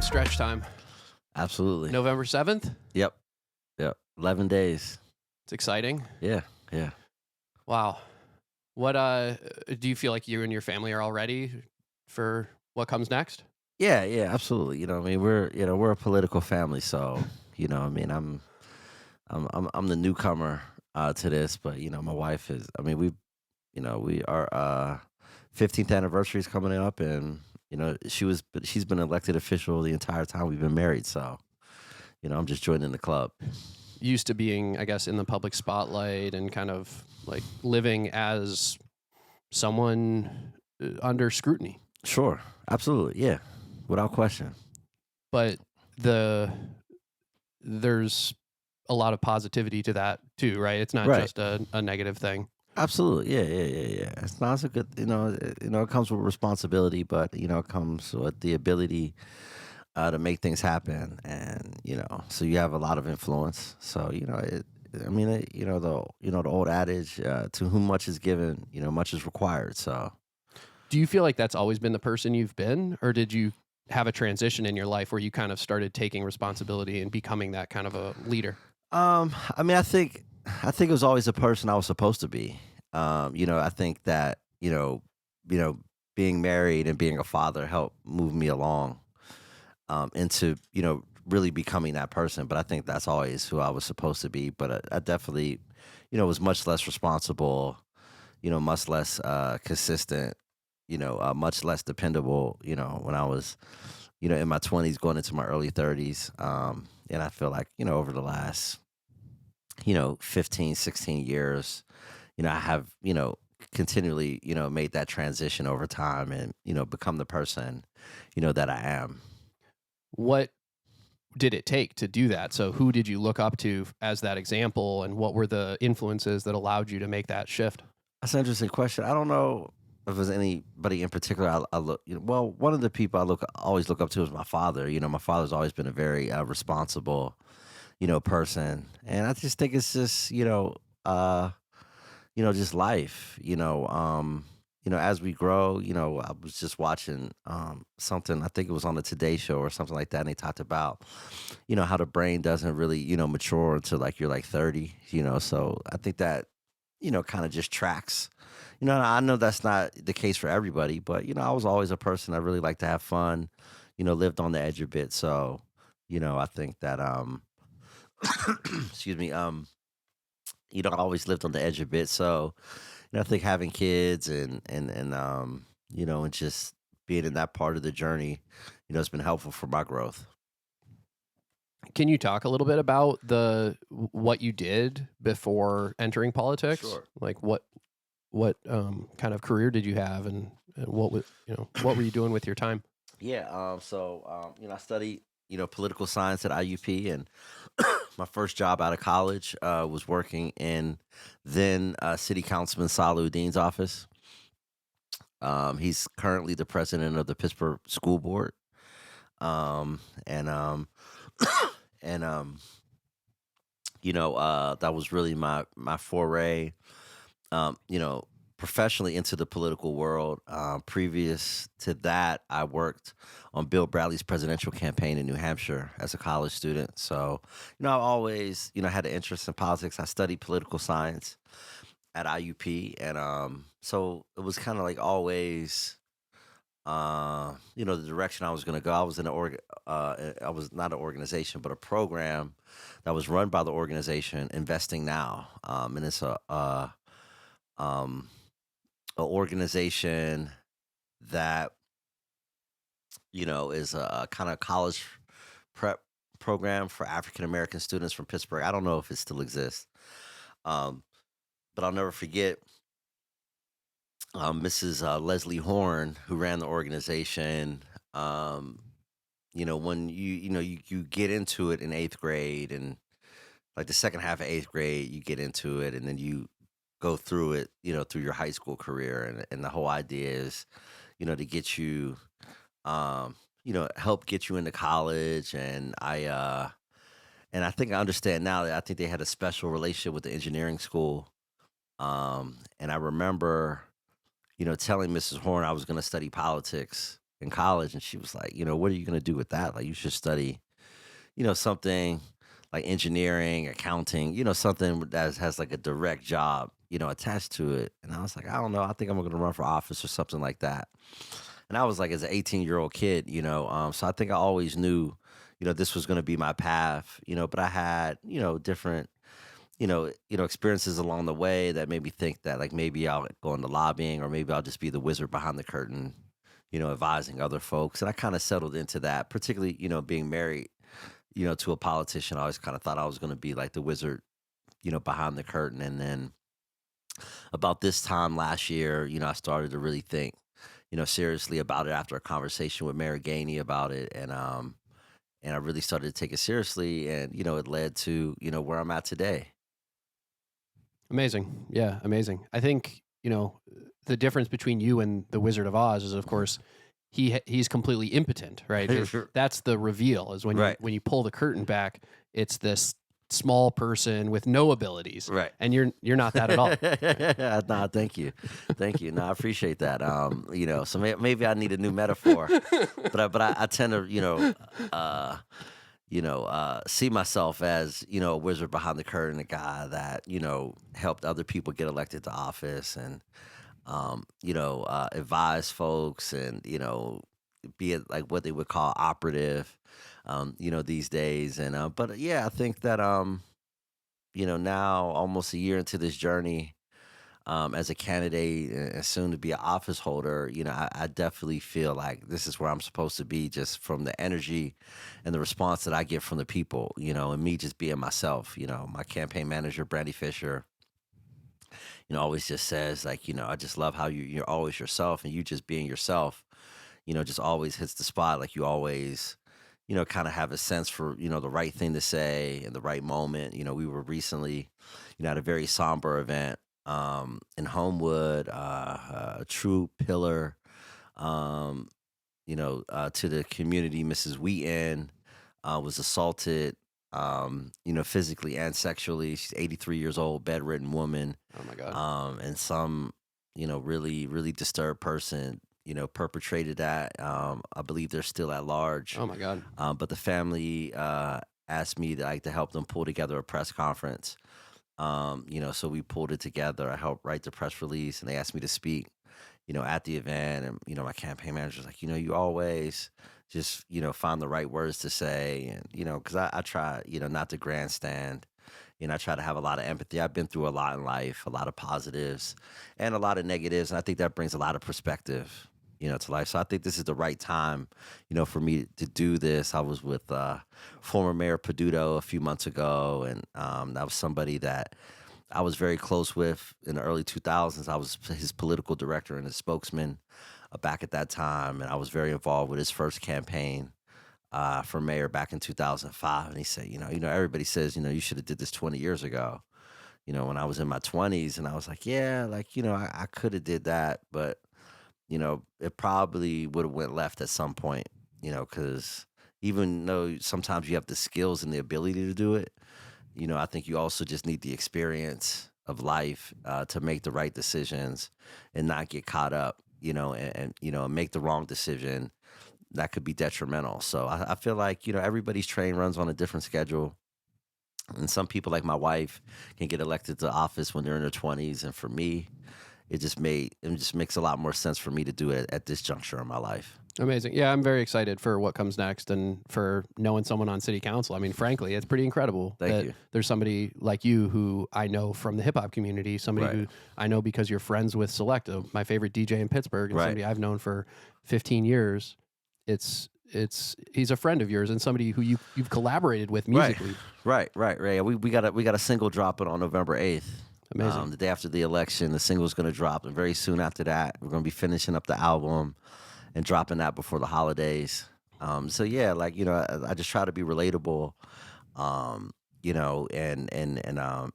stretch time. Absolutely. November 7th. Yep. Yep. 11 days. It's exciting. Yeah. Yeah. Wow. What do you feel like you and your family are all ready for what comes next? Yeah. Yeah. Absolutely. I mean, we're a political family, so I mean, I'm the newcomer to this, but my wife is. I mean, we are 15th anniversary is coming up, and she's been elected official the entire time we've been married. So I'm just joining the club. Used to being, I guess, in the public spotlight and kind of like living as someone under scrutiny. Sure. Absolutely. Yeah. Without question. But there's a lot of positivity to that too, right? It's not Right. just a negative thing. Absolutely. Yeah, yeah, yeah, yeah. It's a good, it comes with responsibility, but it comes with the ability to make things happen, and so you have a lot of influence. So I mean, the old adage, to whom much is given, much is required. So Do you feel like that's always been the person you've been, or did you have a transition in your life where you kind of started taking responsibility and becoming that kind of a leader? I mean, I think it was always the person I was supposed to be. I think that being married and being a father helped move me along into really becoming that person. But I think that's always who I was supposed to be. But I definitely was much less responsible. Much less consistent. Much less dependable. When I was in my 20s, going into my early 30s. And I feel like over the last 15, 16 years, I have, continually, made that transition over time and, become the person, that I am. What did it take to do that? So who did you look up to as that example, and what were the influences that allowed you to make that shift? That's an interesting question. I don't know if there's anybody in particular I look, well, one of the people always look up to is my father. My father's always been a very responsible, person. And I just think it's just, just life, as we grow, I was just watching something, I think it was on the Today Show or something like that, and they talked about, how the brain doesn't really, mature until like you're like 30, so I think that, kind of just tracks. I know that's not the case for everybody, but I was always a person I really liked to have fun, lived on the edge a bit. So, I think that excuse me, I always lived on the edge a bit. So, I think having kids and just being in that part of the journey, it's been helpful for my growth. Can you talk a little bit about what you did before entering politics? Sure. Like what kind of career did you have, and what were you doing with your time? Yeah. I studied, political science at IUP, and my first job out of college was working in then City Councilman Salahuddin's office. He's currently the president of the Pittsburgh School Board. And and that was really my foray, professionally into the political world. Previous to that, I worked on Bill Bradley's presidential campaign in New Hampshire as a college student. So, I always, had an interest in politics. I studied political science at IUP, and so it was kind of like always, the direction I was going to go. I was in I was not an organization, but a program that was run by the organization Investing Now, and it's um, a organization that is a kind of college prep program for African American students from Pittsburgh. I don't know if it still exists, um, but I'll never forget Mrs. Leslie Horn, who ran the organization. When you get into it in eighth grade, and like the second half of eighth grade, you get into it, and then you go through it, through your high school career, and the whole idea is, to get you, help get you into college. And I think I understand now that I think they had a special relationship with the engineering school. And I remember, telling Mrs. Horn I was going to study politics. in college, and she was like, what are you gonna do with that? Like, you should study, something like engineering, accounting, something that has like a direct job, attached to it. And I was like, I don't know. I think I'm gonna run for office or something like that. And I was like, as an 18-year-old kid, so I think I always knew, this was gonna be my path, but I had, different experiences along the way that made me think that like maybe I'll go into lobbying or maybe I'll just be the wizard behind the curtain, advising other folks. And I kind of settled into that, particularly, being married, to a politician. I always kind of thought I was going to be like the wizard, behind the curtain. And then about this time last year, I started to really think, seriously about it after a conversation with Mayor Gainey about it. And I really started to take it seriously. And, it led to, where I'm at today. Amazing. Yeah, amazing. I think, the difference between you and the Wizard of Oz is, of course, he's completely impotent, right? That's the reveal is when Right. you pull the curtain back, it's this small person with no abilities, Right. and you're not that at all. Nah, thank you, thank you. No, I appreciate that. So maybe I need a new metaphor, but I tend to, see myself as a wizard behind the curtain, a guy that helped other people get elected to office, and advise folks, and be it like what they would call operative, these days. And but yeah, I think that now almost a year into this journey, as a candidate and soon to be an office holder, I definitely feel like this is where I'm supposed to be, just from the energy and the response that I get from the people, and me just being myself. My campaign manager, Brandy Fisher, always just says like, I just love how you're always yourself, and you just being yourself, just always hits the spot. Like, you always, kind of have a sense for, the right thing to say in the right moment. We were recently, at a very somber event, in Homewood, a true pillar, um, to the community. Mrs. Wheaton was assaulted, physically and sexually. She's 83 years old, bedridden woman. Oh my God. And some, really, really disturbed person, perpetrated that. I believe they're still at large. Oh my God. But the family asked me to help them pull together a press conference. So we pulled it together. I helped write the press release, and they asked me to speak, at the event. And, my campaign manager was like, you always just, find the right words to say. And, because I try, not to grandstand. I try to have a lot of empathy. I've been through a lot in life, a lot of positives and a lot of negatives. And I think that brings a lot of perspective, to life. So I think this is the right time, for me to do this. I was with former Mayor Peduto a few months ago, and that was somebody that I was very close with in the early 2000s. I was his political director and his spokesman back at that time, and I was very involved with his first campaign for mayor back in 2005. And he said, everybody says, you should have did this 20 years ago. When I was in my 20s, and I was like, yeah, like, I could have did that, but it probably would have went left at some point, because even though sometimes you have the skills and the ability to do it, I think you also just need the experience of life to make the right decisions and not get caught up, and make the wrong decision that could be detrimental. So I feel like, everybody's train runs on a different schedule. And some people, like my wife, can get elected to office when they're in their 20s. And for me, it just makes a lot more sense for me to do it at this juncture in my life. Amazing. Yeah, I'm very excited for what comes next and for knowing someone on city council. I mean, frankly, it's pretty incredible Thank that you. there's somebody like you who I know from the hip hop community, somebody Right. who I know because you're friends with Select, my favorite DJ in Pittsburgh, and Right. somebody I've known for 15 years. He's a friend of yours and somebody who you've collaborated with musically. Right. Yeah, we got a single dropping on November 8th. Amazing. The day after the election, the single's going to drop, and very soon after that, we're going to be finishing up the album and dropping that before the holidays. So yeah, like, I just try to be relatable, and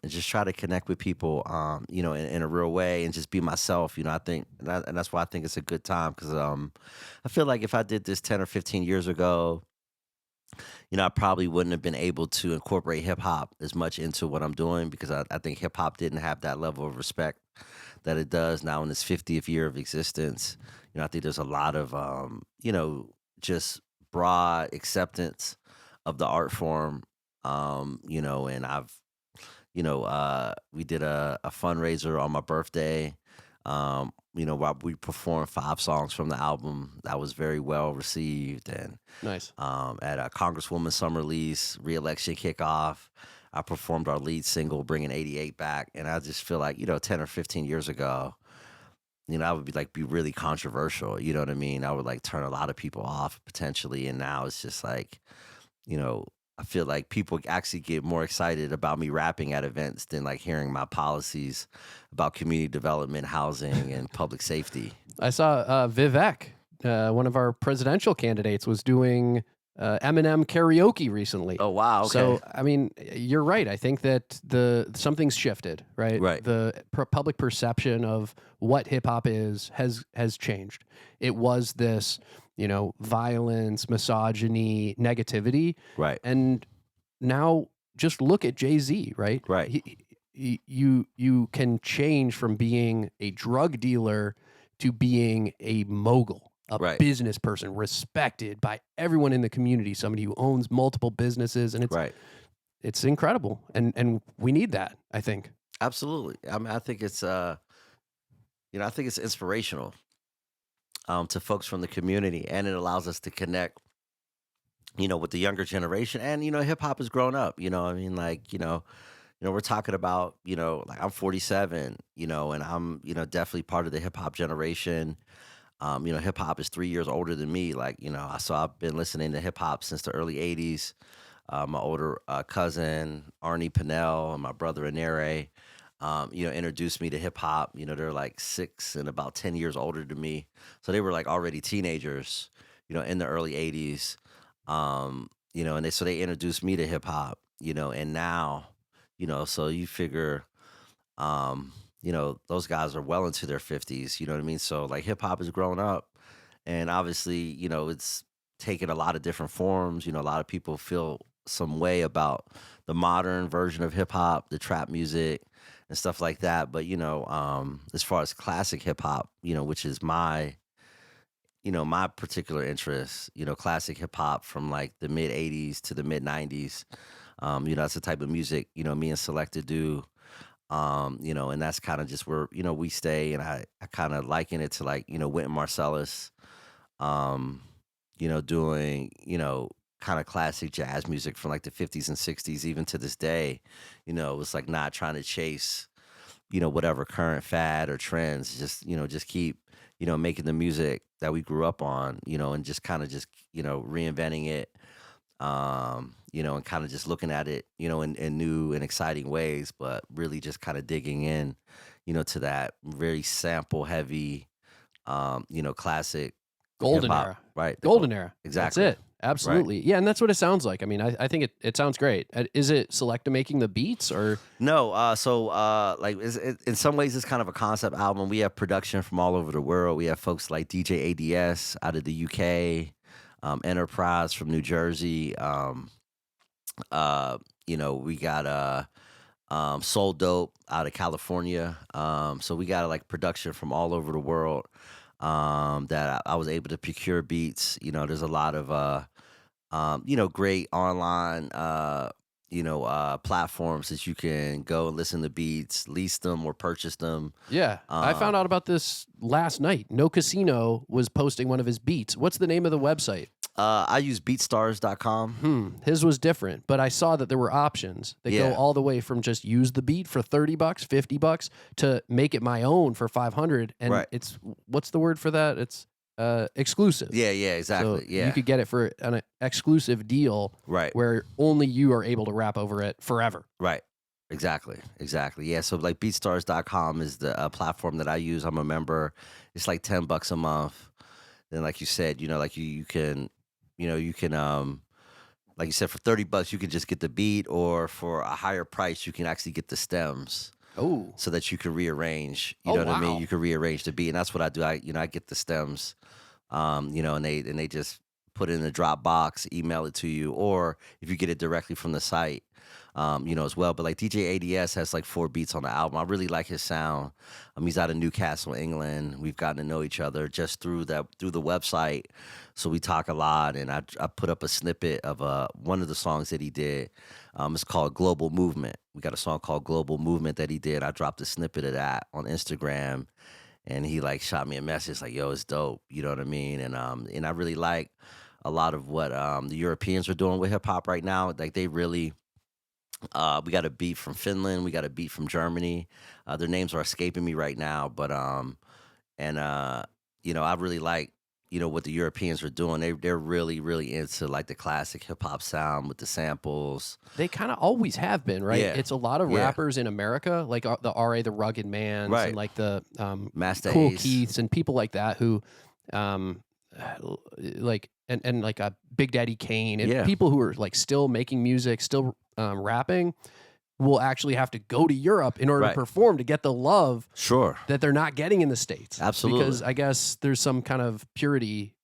just try to connect with people, in a real way, and just be myself. I think, and that's why I think it's a good time, because I feel like if I did this 10 or 15 years ago, I probably wouldn't have been able to incorporate hip hop as much into what I'm doing, because I think hip hop didn't have that level of respect that it does now in its 50th year of existence. I think there's a lot of just broad acceptance of the art form. And we did a fundraiser on my birthday. While we performed 5 songs from the album, that was very well received. And Nice. at a Congresswoman Summer Lee's re-election kickoff, I performed our lead single, "Bringing '88 Back," and I just feel like 10 or 15 years ago, I would be really controversial. You know what I mean? I would turn a lot of people off potentially, and now it's just you know, I feel like people actually get more excited about me rapping at events than hearing my policies about community development, housing, and public safety. I saw Vivek, one of our presidential candidates, was doing Eminem karaoke recently. Oh wow! Okay. So I mean, you're right. I think that something's shifted, right? Right. The public perception of what hip hop is has changed. It was this, violence, misogyny, negativity, Right. and now just look at Jay-Z, right? Right. You can change from being a drug dealer to being a mogul, a Right. business person respected by everyone in the community, somebody who owns multiple businesses, and Right. it's incredible, and we need that, I think. Absolutely. I mean, I think it's inspirational to folks from the community, and it allows us to connect, with the younger generation. And hip hop has grown up. I mean, we're talking about, I'm 47, and I'm, definitely part of the hip hop generation. Hip hop is 3 years older than me. So I've been listening to hip hop since the early '80s. My older cousin Arnie Pinnell and my brother Anere, introduced me to hip hop. They're 6 and about 10 years older than me, so they were already teenagers, in the early '80s. And they introduced me to hip hop, and now, so you figure, those guys are well into their 50s, you know what I mean? So hip hop has grown up, and obviously, it's taken a lot of different forms. A lot of people feel some way about the modern version of hip hop, the trap music and stuff like that. But, as far as classic hip hop, which is my particular interest, classic hip hop from the mid '80s to the mid '90s. That's the type of music, me and Selecta do. And that's kind of just where, we stay. And I kind of liken it to Wynton Marsalis, doing, kind of classic jazz music from the '50s and '60s, even to this day. It's not trying to chase, whatever current fad or trends, just keep, making the music that we grew up on, and just kind of reinventing it, and kind of just looking at it, in new and exciting ways, but really just kind of digging in, to that very sample heavy, classic Golden hip-hop, era. right? Golden era. Exactly. That's it. Absolutely. Yeah, and that's what it sounds like. I mean, I think it sounds great. Is it Selecta making the beats, or No, in some ways it's kind of a concept album. We have production from all over the world. We have folks like DJ ADS out of the UK, Enterprise from New Jersey. We got Soul Dope out of California. So we got production from all over the world, that I was able to procure beats. There's a lot of great online platforms that you can go and listen to beats, lease them or purchase them. yeah? I found out about this last night. No Casino was posting one of his beats. What's the name of the website? I use beatstars.com. His was different, but I saw that there were options that go Yeah. all the way from just use the beat for $30, $50 to make it my own for 500. And Right. it's, what's the word for that? It's exclusive. Yeah, exactly. So yeah. you could get it for an exclusive deal Right. where only you are able to rap over it forever. Right. Exactly. Yeah. So beatstars.com is the platform that I use. I'm a member. It's $10 a month. Then like you said, you can, like you said, for $30 you can just get the beat, or for a higher price you can actually get the stems, Oh, so that you can rearrange. You Oh, know what I wow. mean? You can rearrange the beat, and that's what I do. I get the stems, and they just put it in a Dropbox, email it to you, or if you get it directly from the site, as well. But like DJ ADS has like 4 beats on the album. I really like his sound. He's out of Newcastle, England. We've gotten to know each other just through the website. So we talk a lot, and I put up a snippet of one of the songs that he did. It's called Global Movement. We got a song called Global Movement that he did. I dropped a snippet of that on Instagram, and he like shot me a message like, "Yo, it's dope." You know what I mean? And I really like a lot of what the Europeans are doing with hip hop right now. Like they really we got a beat from Finland, we got a beat from Germany. Their names are escaping me right now, but and I really like what the Europeans are doing. They're really really into like the classic hip hop sound with the samples. They kind of always have been, right? Yeah, It's a lot of yeah, rappers in America, like the R.A. the Rugged Mans and right. like the Master Cool Ace. Keiths and people like that who, um, like and like a Big Daddy Kane and Yeah, people who are like still making music, still rapping, will actually have to go to Europe in order to right. perform to get the love Sure, that they're not getting in the States. absolutely. Because I guess there's some kind of purity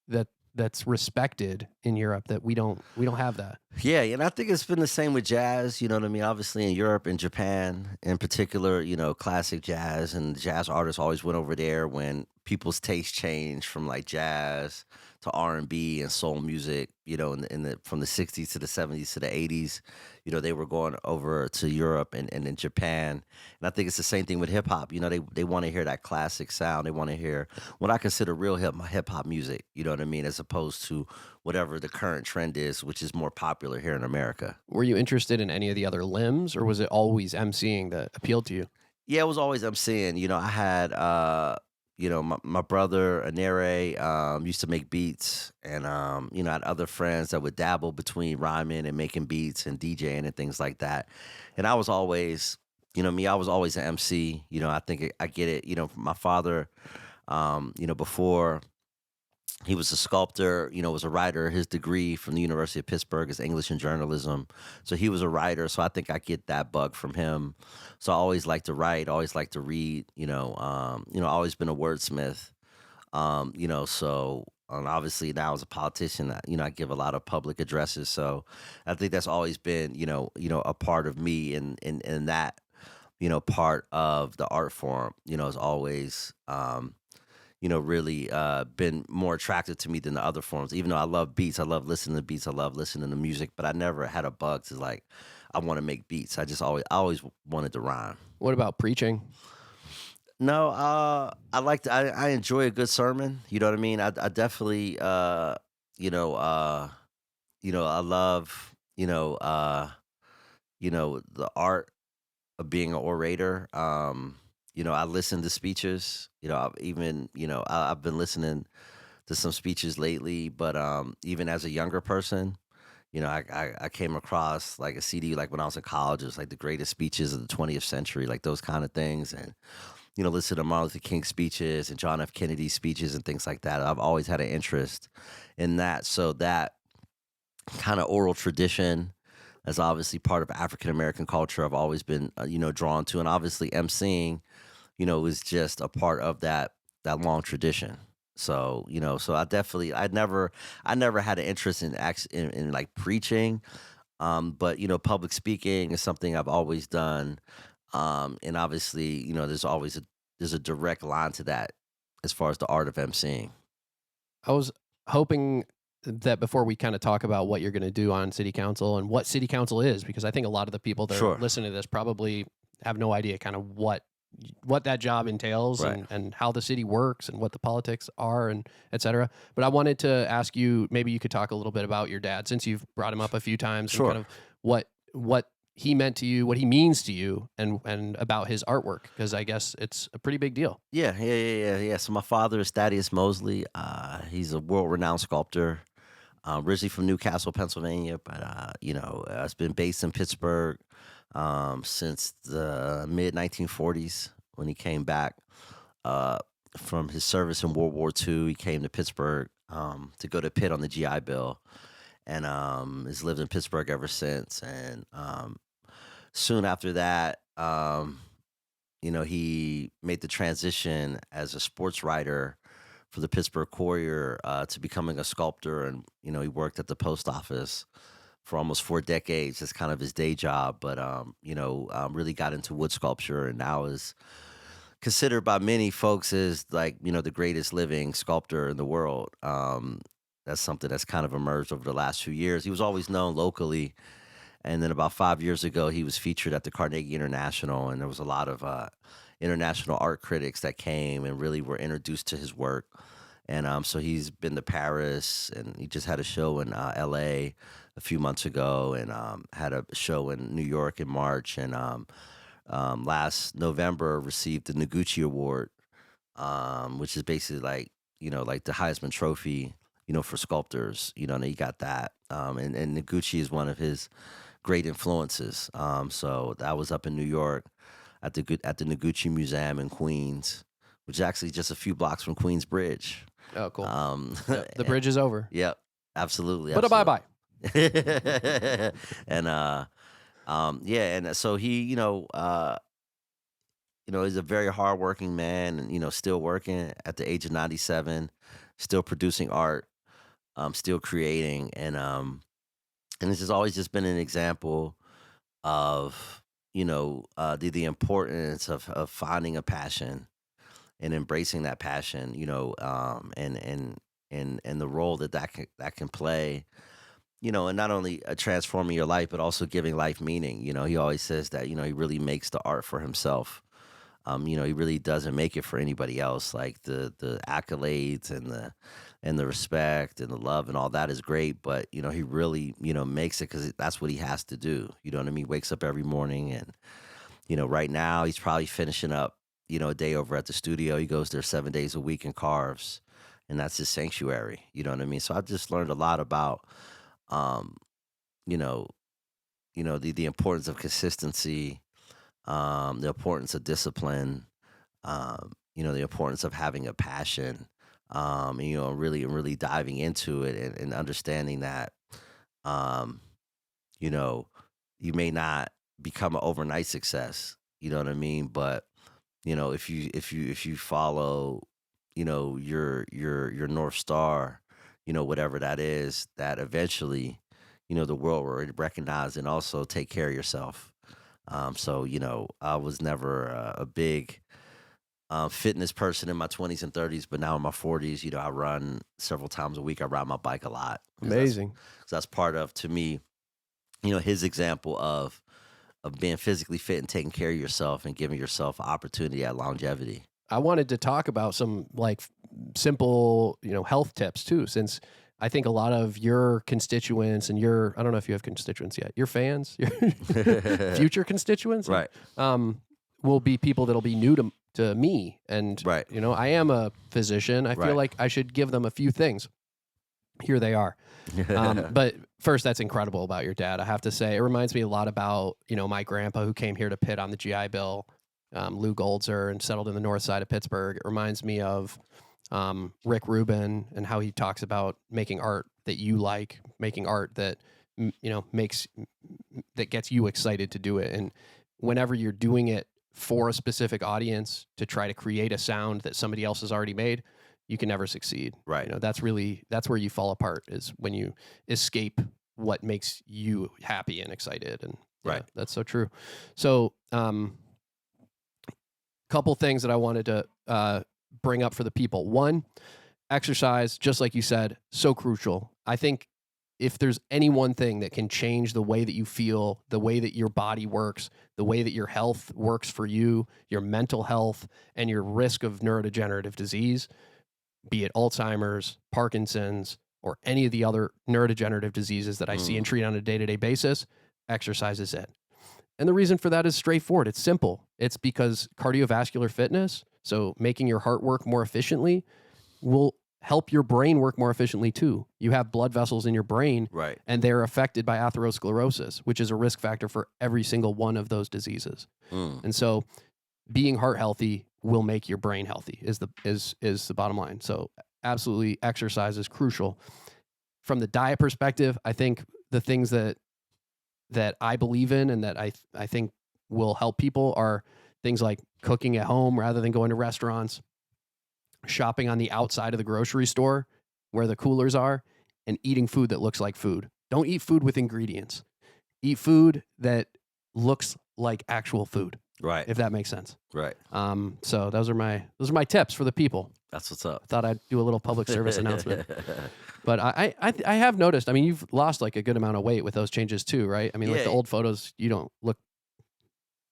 that's respected in Europe that we don't have that. Yeah, and I think it's been the same with jazz. You know what I mean? Obviously, in Europe and Japan, in particular, classic jazz and jazz artists always went over there when people's taste changed from like jazz to R&B and soul music. In the from the '60s to the '70s to the '80s, they were going over to Europe and in Japan. And I think it's the same thing with hip hop. They want to hear that classic sound. They want to hear what I consider real hip hop music. You know what I mean? As opposed to whatever the current trend is, which is more popular here in America. Were you interested in any of the other limbs, or was it always emceeing that appealed to you? Yeah, it was always MCing. I had my brother Anere used to make beats, and I had other friends that would dabble between rhyming and making beats and DJing and things like that. And I was always, me, I was always an MC. I think I get it. From my father. Before he was a sculptor, was a writer. His degree from the University of Pittsburgh is English and journalism. So he was a writer. So I think I get that bug from him. So I always like to write, always like to read, always been a wordsmith. So obviously now as a politician, I give a lot of public addresses. So I think that's always been, a part of me in that, part of the art form, is always really been more attractive to me than the other forms. Even though I love beats, I love listening to beats, I love listening to music, but I never had a bug to like, I want to make beats. I always wanted to rhyme. What about preaching? No, I enjoy a good sermon. You know what I mean? I definitely, I love, the art of being an orator. I listen to speeches. I've even, I've been listening to some speeches lately, but even as a younger person, I came across like a CD like when I was in college. It was like the greatest speeches of the 20th century, like those kind of things, and listen to Martin Luther King speeches and John F. Kennedy speeches and things like that. I've always had an interest in that, so that kind of oral tradition as obviously part of African American culture. I've always been, drawn to, and obviously emceeing, is just a part of that long tradition. So, so I never had an interest in like preaching, but public speaking is something I've always done, and obviously, there's a direct line to that as far as the art of emceeing. I was hoping that before we kind of talk about what you're going to do on city council and what city council is, because I think a lot of the people that are Sure, listening to this probably have no idea kind of what that job entails right, and how the city works and what the politics are and et cetera. But I wanted to ask you, maybe you could talk a little bit about your dad since you've brought him up a few times and kind sure. of what he meant to you, what he means to you, and about his artwork, because I guess it's a pretty big deal. Yeah. So my father is Thaddeus Mosley. He's a world-renowned sculptor, originally from Newcastle, Pennsylvania, but it's been based in Pittsburgh since the mid 1940s when he came back uh, from his service in World War II. He came to Pittsburgh to go to Pitt on the GI Bill, and has lived in Pittsburgh ever since. And soon after that, he made the transition as a sports writer for the Pittsburgh Courier to becoming a sculptor, and he worked at the post office for almost 4 decades. It's kind of his day job, but really got into wood sculpture, and now is considered by many folks as like the greatest living sculptor in the world. That's something that's kind of emerged over the last few years. He was always known locally, and then about 5 years ago, he was featured at the Carnegie International, and there was a lot of international art critics that came and really were introduced to his work. And so he's been to Paris, and he just had a show in L.A. a few months ago, and had a show in New York in March, and last November received the Noguchi Award, which is basically like the Heisman Trophy, for sculptors. And he got that. And Noguchi is one of his great influences. So that was up in New York at the Noguchi Museum in Queens, which is actually just a few blocks from Queens Bridge. Oh, cool. Yep, the bridge is over. Yep, absolutely. But a bye-bye. And yeah, and so he, he's a very hardworking man, and still working at the age of 97, still producing art, still creating, and it's just always just been an example of the importance of finding a passion and embracing that passion, and the role that can play, and not only transforming your life, but also giving life meaning. He always says that, he really makes the art for himself. He really doesn't make it for anybody else. Like the accolades and the respect and the love and all that is great, but he really makes it because that's what he has to do. You know what I mean? Wakes up every morning, and right now he's probably finishing up a day over at the studio. He goes there 7 days a week and carves, and that's his sanctuary. You know what I mean? So I've just learned a lot about um, you know, the importance of consistency, the importance of discipline, the importance of having a passion, really diving into it, and understanding that, um, you know, you may not become an overnight success. You know what I mean? But if you follow, your North Star, whatever that is, that eventually, the world will recognize and also take care of yourself. So I was never a big fitness person in my 20s and 30s, but now in my 40s, I run several times a week. I ride my bike a lot. Amazing. That's part of, to me, his example of being physically fit and taking care of yourself and giving yourself opportunity at longevity. I wanted to talk about some simple, health tips too, since I think a lot of your constituents and I don't know if you have constituents yet, your fans, your future constituents, right, will be people that'll be new to me. And, right. I am a physician. I feel Right. like I should give them a few things. Here they are. But first, that's incredible about your dad. I have to say, it reminds me a lot about, my grandpa who came here to Pitt on the GI Bill, Lou Goldzer, and settled in the north side of Pittsburgh. It reminds me of Rick Rubin and how he talks about making art that you like, making art that, that gets you excited to do it. And whenever you're doing it for a specific audience to try to create a sound that somebody else has already made, you can never succeed. Right. That's where you fall apart, is when you escape what makes you happy and excited. And Right. That's so true. So, couple things that I wanted to bring up for the people. One, exercise, just like you said, so crucial. I think if there's any one thing that can change the way that you feel, the way that your body works, the way that your health works for you, your mental health, and your risk of neurodegenerative disease, be it Alzheimer's, Parkinson's, or any of the other neurodegenerative diseases that I see and treat on a day-to-day basis, exercise is it. And the reason for that is straightforward. It's simple. It's because cardiovascular fitness, so making your heart work more efficiently, will help your brain work more efficiently too. You have blood vessels in your brain, Right. and they're affected by atherosclerosis, which is a risk factor for every single one of those diseases. And so being heart healthy will make your brain healthy is the bottom line. So absolutely, exercise is crucial. From the diet perspective, I think the things that I believe in and that I think will help people are things like cooking at home rather than going to restaurants, shopping on the outside of the grocery store where the coolers are and eating food that looks like food. Don't eat food with ingredients. Eat food that looks like actual food, Right. if that makes sense. Right. So those are my tips for the people. That's what's up. I thought I'd do a little public service announcement. But I have noticed, I mean, you've lost like a good amount of weight with those changes too, right? I mean, like Yeah. the old photos, you don't look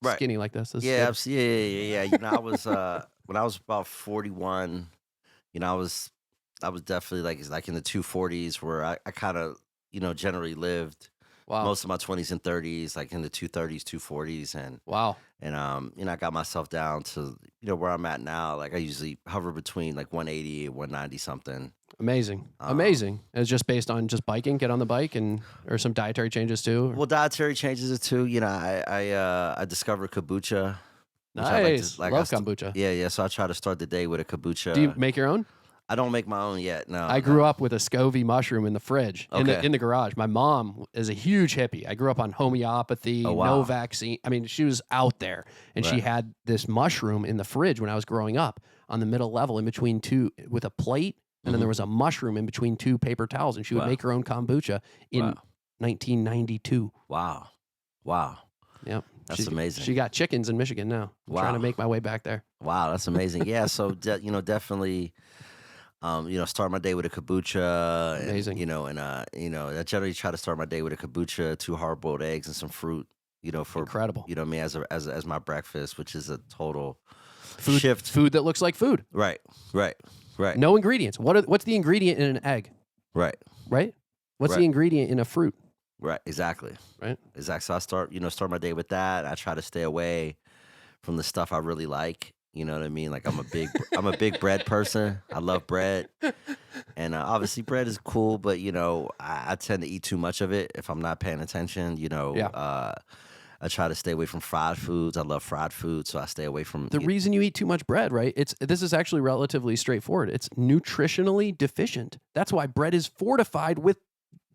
Right. skinny like this. This is Yeah, good. absolutely. Yeah. You know, I was when I was about 41. You know, I was definitely like in the 240s, where I kind of generally lived Wow. most of my 20s and 30s, like in the 230s, 240s, Wow. and I got myself down to where I'm at now. Like I usually hover between like 180 and 190 something. Amazing. Um, Amazing. It's just based on just biking, get on the bike, and or some dietary changes too. Well, dietary changes it too. You know, I discovered kombucha. Which I like Nice. to, like, Love kombucha. Yeah. So I try to start the day with a kombucha. Do you make your own? I don't make my own yet. No, I grew up with a SCOBY mushroom in the fridge, Okay. in the garage. My mom is a huge hippie. I grew up on homeopathy, Oh, no wow. vaccine. I mean, she was out there, and she Right. had this mushroom in the fridge when I was growing up on the middle level in between two with a plate, and then there was a mushroom in between two paper towels, and she would Wow. make her own kombucha in Wow. 1992. Wow. Yep. That's amazing. She got chickens in Michigan now. I'm trying to Wow. make my way back there. Wow, that's amazing. Yeah, so definitely, start my day with a kombucha. And, Amazing. I generally try to start my day with a kombucha, 2 hard-boiled eggs, and some fruit. For Incredible. as my breakfast, which is a total Food, shift. food that looks like food. Right. No ingredients. What's the ingredient in an egg? Right. What's Right. the ingredient in a fruit? Right. Exactly. Right. Exactly. So I start my day with that. I try to stay away from the stuff I really like. You know what I mean? Like I'm a big bread person. I love bread, and obviously bread is cool, but I tend to eat too much of it if I'm not paying attention. Yeah. I try to stay away from fried foods. I love fried food, so I stay away from The reason you eat too much bread, right? This is actually relatively straightforward. It's nutritionally deficient. That's why bread is fortified with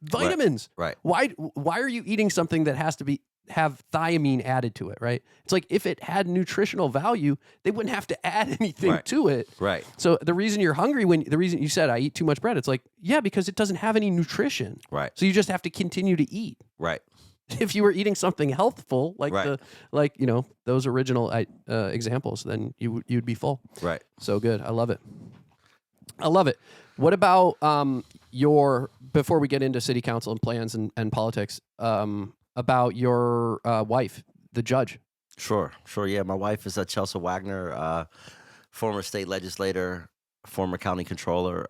vitamins. Right. Why are you eating something that has to have thiamine added to it, right? It's like if it had nutritional value, they wouldn't have to add anything Right. to it. Right. So the reason you're hungry the reason you said I eat too much bread, it's like, yeah, because it doesn't have any nutrition. Right. So you just have to continue to eat. Right. If you were eating something healthful, like Right. those original examples, then you'd be full. Right. So good. I love it. What about before we get into city council and plans and politics, about your wife, the judge? Sure. Yeah, my wife is Chelsea Wagner, former state legislator, former county controller,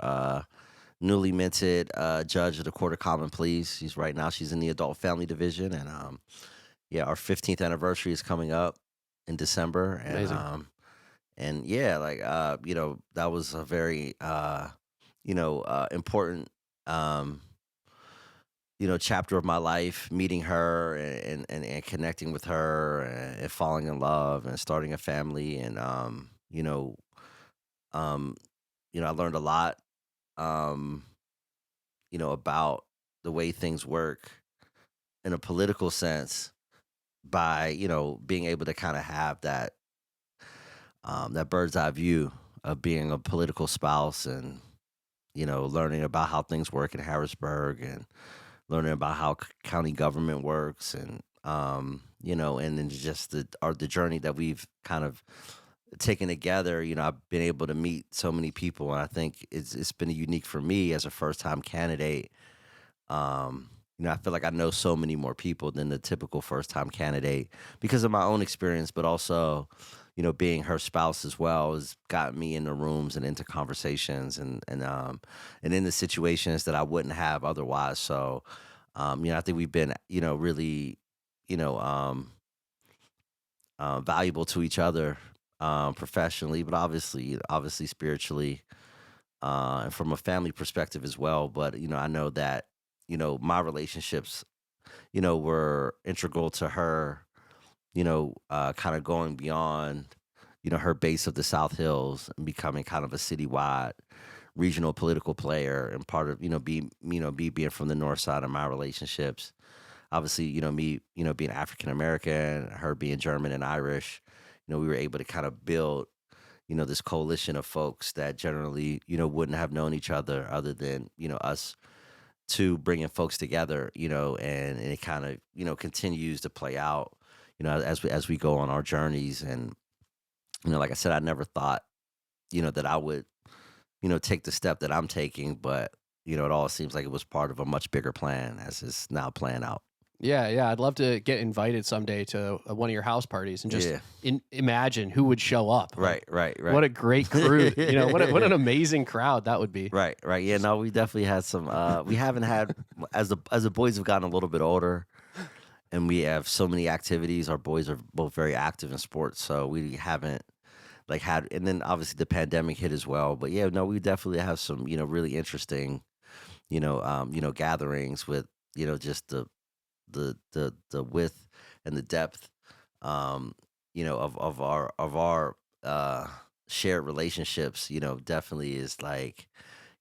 newly minted judge of the Court of Common Pleas. She's in the adult family division, and our 15th anniversary is coming up in December, and Amazing. and yeah, that was a very important chapter of my life, meeting her and connecting with her and falling in love and starting a family, and I learned a lot about the way things work in a political sense by being able to kind of have that bird's eye view of being a political spouse, and learning about how things work in Harrisburg, and learning about how county government works, and and then just the journey that we've kind of taken together. I've been able to meet so many people, and I think it's been unique for me as a first time candidate. I feel like I know so many more people than the typical first time candidate because of my own experience, but also being her spouse as well has gotten me in the rooms and into conversations, and in the situations that I wouldn't have otherwise. So, I think we've been, really, valuable to each other, professionally, but obviously spiritually, and from a family perspective as well. But, I know that, my relationships, were integral to her, kind of going beyond, her base of the South Hills and becoming kind of a citywide regional political player, and part of, me being from the north side of my relationships. Obviously, me, being African American, her being German and Irish, we were able to kind of build, this coalition of folks that generally, wouldn't have known each other than, us two bringing folks together, and it kind of, continues to play out, as we go on our journeys. And, like I said, I never thought, that I would, take the step that I'm taking, but, it all seems like it was part of a much bigger plan as is now playing out. Yeah, yeah. I'd love to get invited someday to one of your house parties and just Yeah. imagine who would show up. Like, Right, right, what right. a great crew. What an amazing crowd that would be. Right, right. Yeah, no, we definitely had some we haven't had as the boys have gotten a little bit older and we have so many activities. Our boys are both very active in sports, so we haven't like had and then obviously the pandemic hit as well. But yeah, no, we definitely have some, really interesting, gatherings with, just the width and the depth um, of our shared relationships, definitely is like,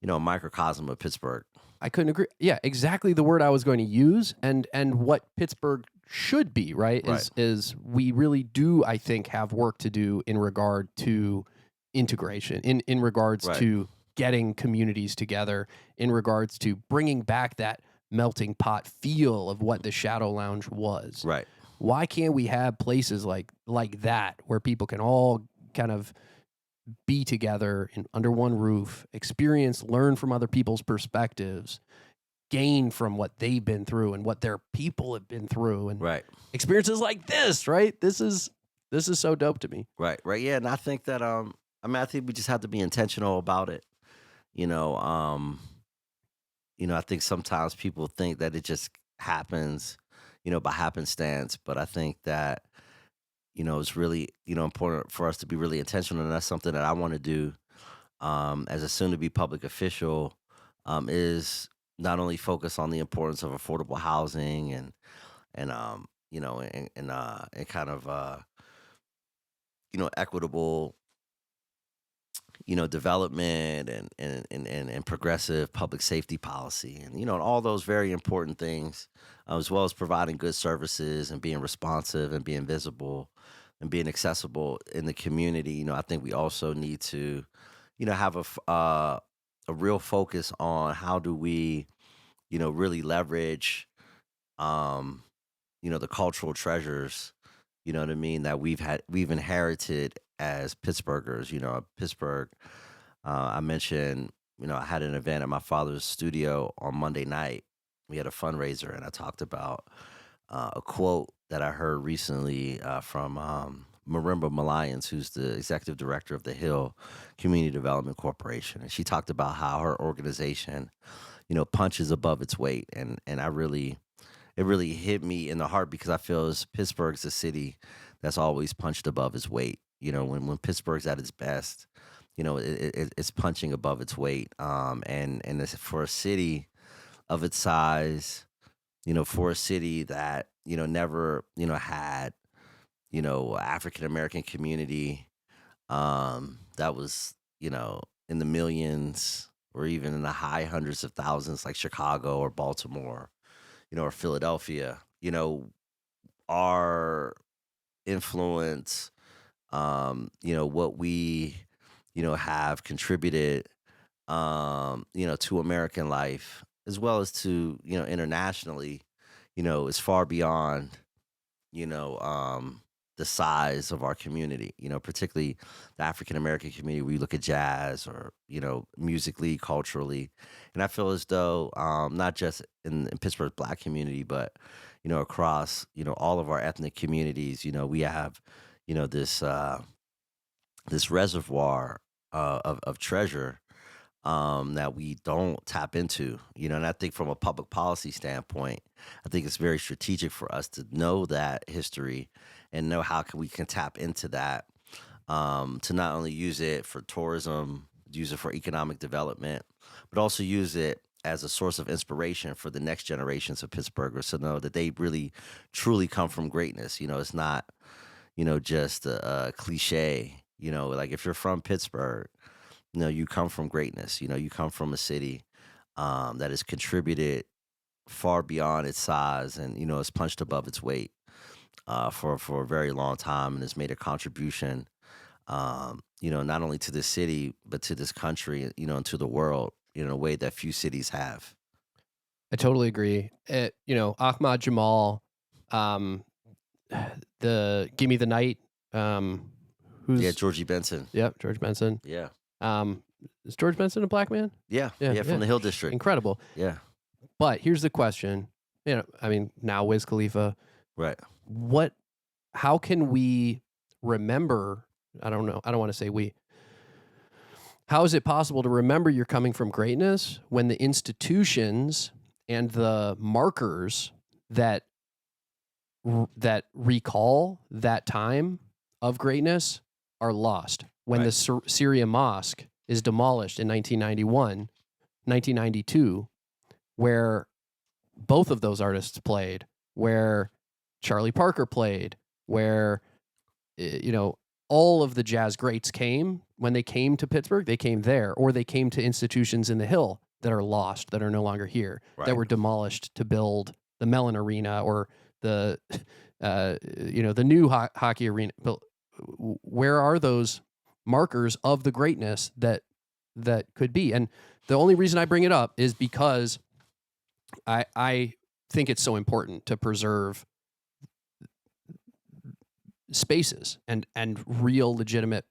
a microcosm of Pittsburgh. I couldn't agree. Yeah, exactly the word I was going to use, and what Pittsburgh should be, right? Right. Is we really do, I think, have work to do in regard to integration, in regards Right. to getting communities together, in regards to bringing back that melting pot feel of what the Shadow Lounge was. Right. Why can't we have places like that where people can all kind of be together under one roof, experience, learn from other people's perspectives, gain from what they've been through and what their people have been through, and Right. experiences like this, right? This is so dope to me. Right. Right. Yeah. And I think that I think we just have to be intentional about it. You know, um, I think sometimes people think that it just happens, by happenstance, but I think that, it's really, important for us to be really intentional. And that's something that I want to do as a soon to be public official, is not only focus on the importance of affordable housing and kind of, equitable, development and progressive public safety policy and, and all those very important things, as well as providing good services and being responsive and being visible and being accessible in the community. I think we also need to, have a real focus on how do we, really leverage, um, the cultural treasures, what I mean, that we've inherited as Pittsburghers. Pittsburgh. I mentioned, I had an event at my father's studio on Monday night. We had a fundraiser, and I talked about a quote that I heard recently from Marimba Malayans, who's the executive director of the Hill Community Development Corporation, and she talked about how her organization, punches above its weight, and it really hit me in the heart because I feel as Pittsburgh's a city that's always punched above its weight. When Pittsburgh's at its best, it's punching above its weight. And for a city of its size, for a city that never had African American community, that was in the millions or even in the high hundreds of thousands, like Chicago or Baltimore, or Philadelphia, our influence, what we, have contributed, to American life, as well as to, internationally, is far beyond, you know, um, the size of our community, particularly the African American community. We look at jazz or, musically, culturally. And I feel as though, not just in Pittsburgh's black community, but, across, all of our ethnic communities, we have, this, this reservoir of treasure that we don't tap into, and I think from a public policy standpoint, I think it's very strategic for us to know that history and know how we can tap into that, to not only use it for tourism, use it for economic development, but also use it as a source of inspiration for the next generations of Pittsburghers to know that they really truly come from greatness. It's not, just a cliche. Like if you're from Pittsburgh, you come from greatness. You come from a city that has contributed far beyond its size and, it's punched above its weight for a very long time and has made a contribution not only to the city, but to this country, and to the world, in a way that few cities have. I totally agree. Ahmad Jamal, um, the Gimme the Night, um, Yeah, who's Georgie Benson. yep, George Benson. Yeah. Um, is George Benson a black man? Yeah. Yeah, Yeah. yeah, From the Hill District. incredible. Yeah. But here's the question. I mean, now Wiz Khalifa, Right. what? How can we remember? I don't know. I don't want to say we. How is it possible to remember you're coming from greatness when the institutions and the markers that that recall that time of greatness are lost? When Right. the Syria Mosque is demolished in 1991, 1992, where both of those artists played, where Charlie Parker played, where all of the jazz greats came. When they came to Pittsburgh, they came there, or they came to institutions in the Hill that are lost, that are no longer here, that Right. were demolished to build the Mellon Arena or the the new hockey arena. But where are those markers of the greatness that could be? And the only reason I bring it up is because I think it's so important to preserve spaces and real legitimate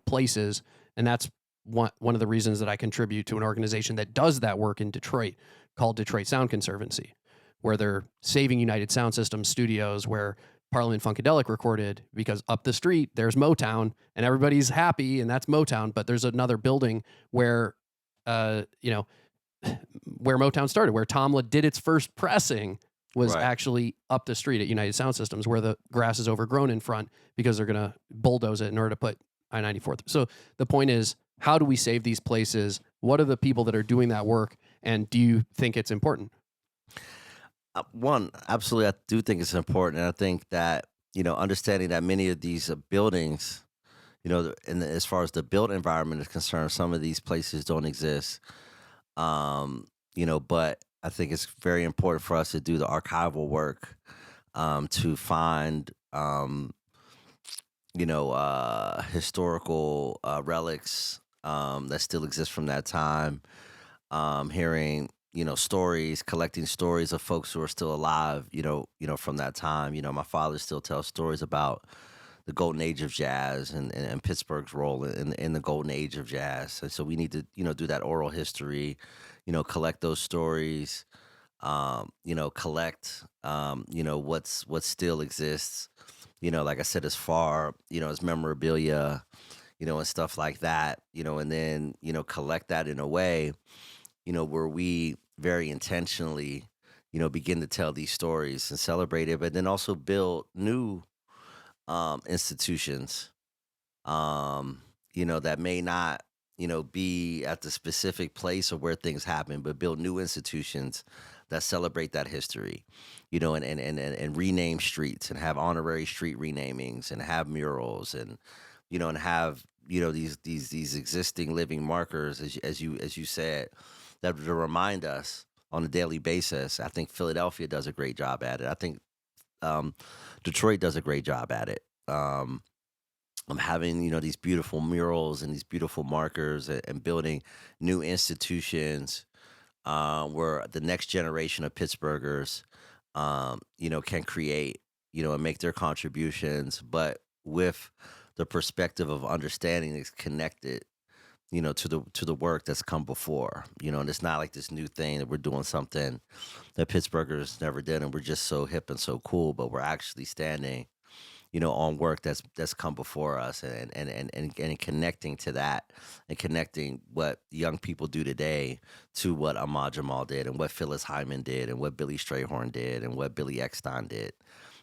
places, and that's one of the reasons that I contribute to an organization that does that work in Detroit called Detroit Sound Conservancy, where they're saving United Sound System studios where Parliament Funkadelic recorded, because up the street there's Motown and everybody's happy and that's Motown, but there's another building where where Motown started, where Tomla did its first pressing, was Right. actually up the street at United Sound Systems, where the grass is overgrown in front because they're going to bulldoze it in order to put I-94. So the point is, how do we save these places? What are the people that are doing that work? And do you think it's important? One, absolutely, I do think it's important, and I think that understanding that many of these buildings, as far as the built environment is concerned, some of these places don't exist. But I think it's very important for us to do the archival work, to find, historical relics that still exist from that time. Hearing, stories, collecting stories of folks who are still alive, from that time. My father still tells stories about the golden age of jazz and Pittsburgh's role in the golden age of jazz. And so we need to, do that oral history, collect those stories, collect, what still exists, like I said, as far, as memorabilia, and stuff like that, and then, collect that in a way, where we very intentionally, begin to tell these stories and celebrate it, but then also build new institutions, that may not, be at the specific place or where things happen, but build new institutions that celebrate that history, and rename streets and have honorary street renamings and have murals and have, these existing living markers, as you said, that to remind us on a daily basis. I think Philadelphia does a great job at it. I think Detroit does a great job at it. I'm having, these beautiful murals and these beautiful markers, and building new institutions, where the next generation of Pittsburghers, can create, and make their contributions, but with the perspective of understanding it's connected, to the work that's come before, and it's not like this new thing that we're doing something that Pittsburghers never did, and we're just so hip and so cool, but we're actually standing, on work that's come before us, and connecting to that, and connecting what young people do today to what Ahmad Jamal did, and what Phyllis Hyman did, and what Billy Strayhorn did, and what Billy Eckstein did,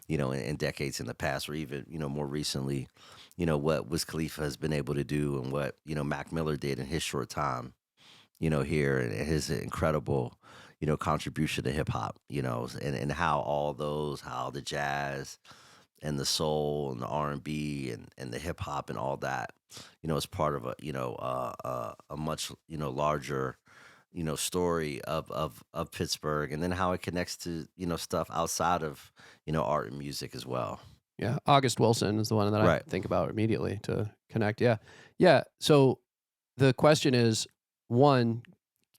in decades in the past, or even, more recently, what Wiz Khalifa has been able to do, and what, Mac Miller did in his short time, here, and his incredible, contribution to hip hop, and how all those, how the jazz and the soul and the R&B and the hip hop and all that, is part of a much, larger, story of Pittsburgh, and then how it connects to, stuff outside of, art and music as well. Yeah, August Wilson is the one that I Right. think about immediately to connect. Yeah. Yeah, so the question is, one,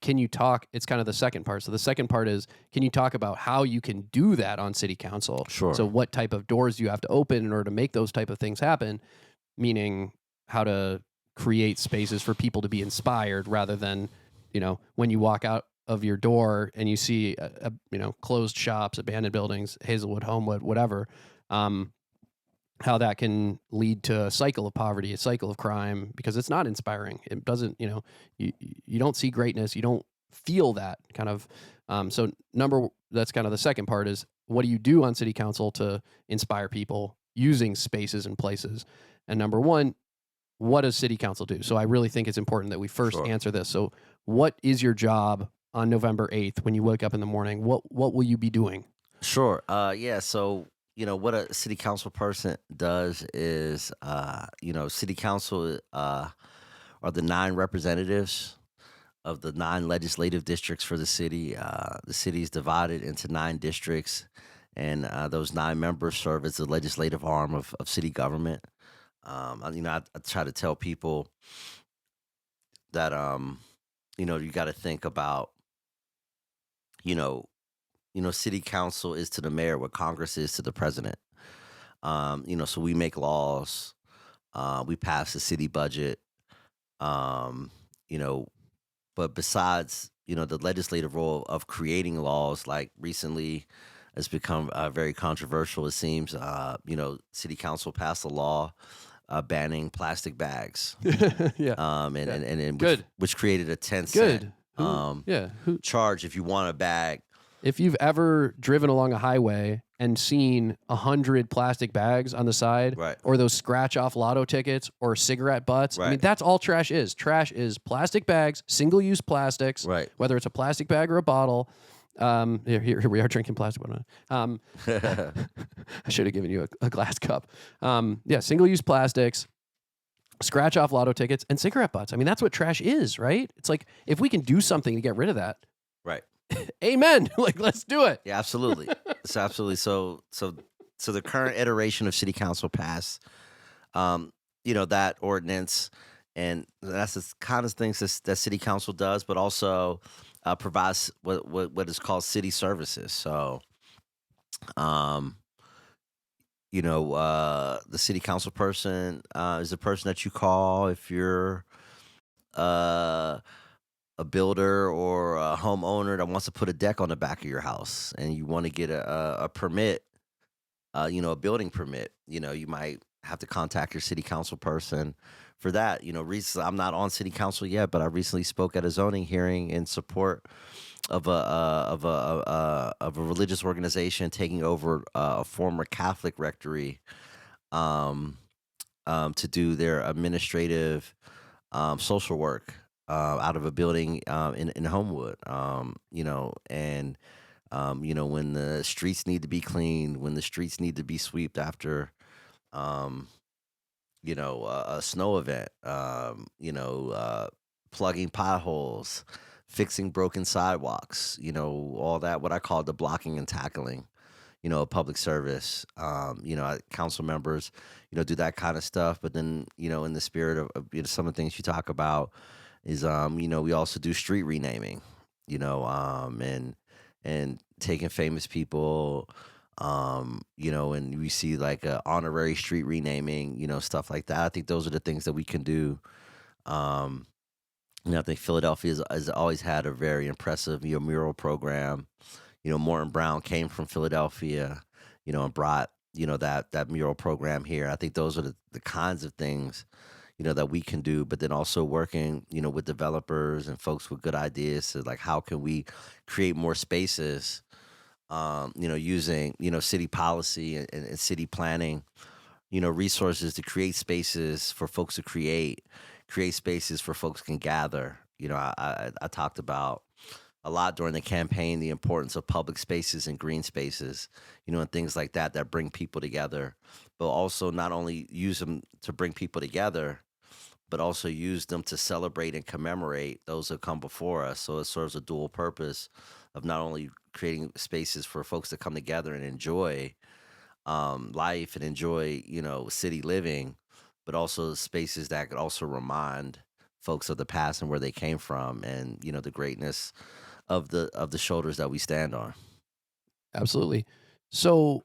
can you talk it's kind of the second part. So the second part is, can you talk about how you can do that on city council? Sure. So what type of doors do you have to open in order to make those type of things happen? Meaning how to create spaces for people to be inspired rather than, when you walk out of your door and you see closed shops, abandoned buildings, Hazelwood, Homewood, whatever. How that can lead to a cycle of poverty, a cycle of crime, because it's not inspiring. It doesn't, you don't see greatness. You don't feel that kind of. That's kind of the second part is, what do you do on city council to inspire people using spaces and places? And number one, what does city council do? So I really think it's important that we first Sure. answer this. So what is your job on November 8th when you wake up in the morning? What will you be doing? Sure. Yeah. So, what a city council person does is, city council are the 9 representatives of the 9 legislative districts for the city. The city is divided into 9 districts, and those 9 members serve as the legislative arm of city government. I try to tell people that, you got to think about, you know, city council is to the mayor what Congress is to the president. So we make laws, we pass the city budget, um, you know, but besides, the legislative role of creating laws, like recently has become very controversial, it seems. City council passed a law banning plastic bags, Yeah. and, Yeah. and which, Good. which created a 10 cent Good. Who? Yeah. Who? charge if you want a bag. If you've ever driven along a highway and seen 100 plastic bags on the side, Right. or those scratch off lotto tickets or cigarette butts, I mean, Right. that's all trash is. Trash is plastic bags, single use plastics, Right. whether it's a plastic bag or a bottle. Here we are drinking plastic. I should have given you a glass cup. Single use plastics, scratch off lotto tickets, and cigarette butts. I mean, that's what trash is, right? It's like, if we can do something to get rid of that, Right. amen. Like, let's do it. Yeah, absolutely. It's absolutely so the current iteration of city council passed that ordinance, and that's the kind of things that city council does, but also provides what is called city services. So the city council person is the person that you call if you're uh a builder or a homeowner that wants to put a deck on the back of your house, and you want to get a permit, a building permit. You might have to contact your city council person for that. Recently, I'm not on city council yet, but I recently spoke at a zoning hearing in support of a religious organization taking over a former Catholic rectory, um, to do their administrative social work out of a building in Homewood. When the streets need to be cleaned, when the streets need to be swept after, um, a snow event, plugging potholes, fixing broken sidewalks, all that, what I call the blocking and tackling, of public service. Council members, do that kind of stuff. But then, in the spirit of some of the things you talk about is, we also do street renaming, and taking famous people, and we see like a honorary street renaming, stuff like that. I think those are the things that we can do. Um, I think Philadelphia has always had a very impressive, mural program. Morton Brown came from Philadelphia, and brought, that mural program here. I think those are the kinds of things, that we can do, but then also working, with developers and folks with good ideas to, like, how can we create more spaces, using, city policy and city planning, resources to create spaces for folks to create spaces for folks can gather. I talked about a lot during the campaign the importance of public spaces and green spaces, and things like that bring people together, but also not only use them to bring people together, but also use them to celebrate and commemorate those who come before us. So it serves a dual purpose of not only creating spaces for folks to come together and enjoy, life and enjoy, city living, but also spaces that could also remind folks of the past and where they came from, and the greatness of the shoulders that we stand on. Absolutely. So,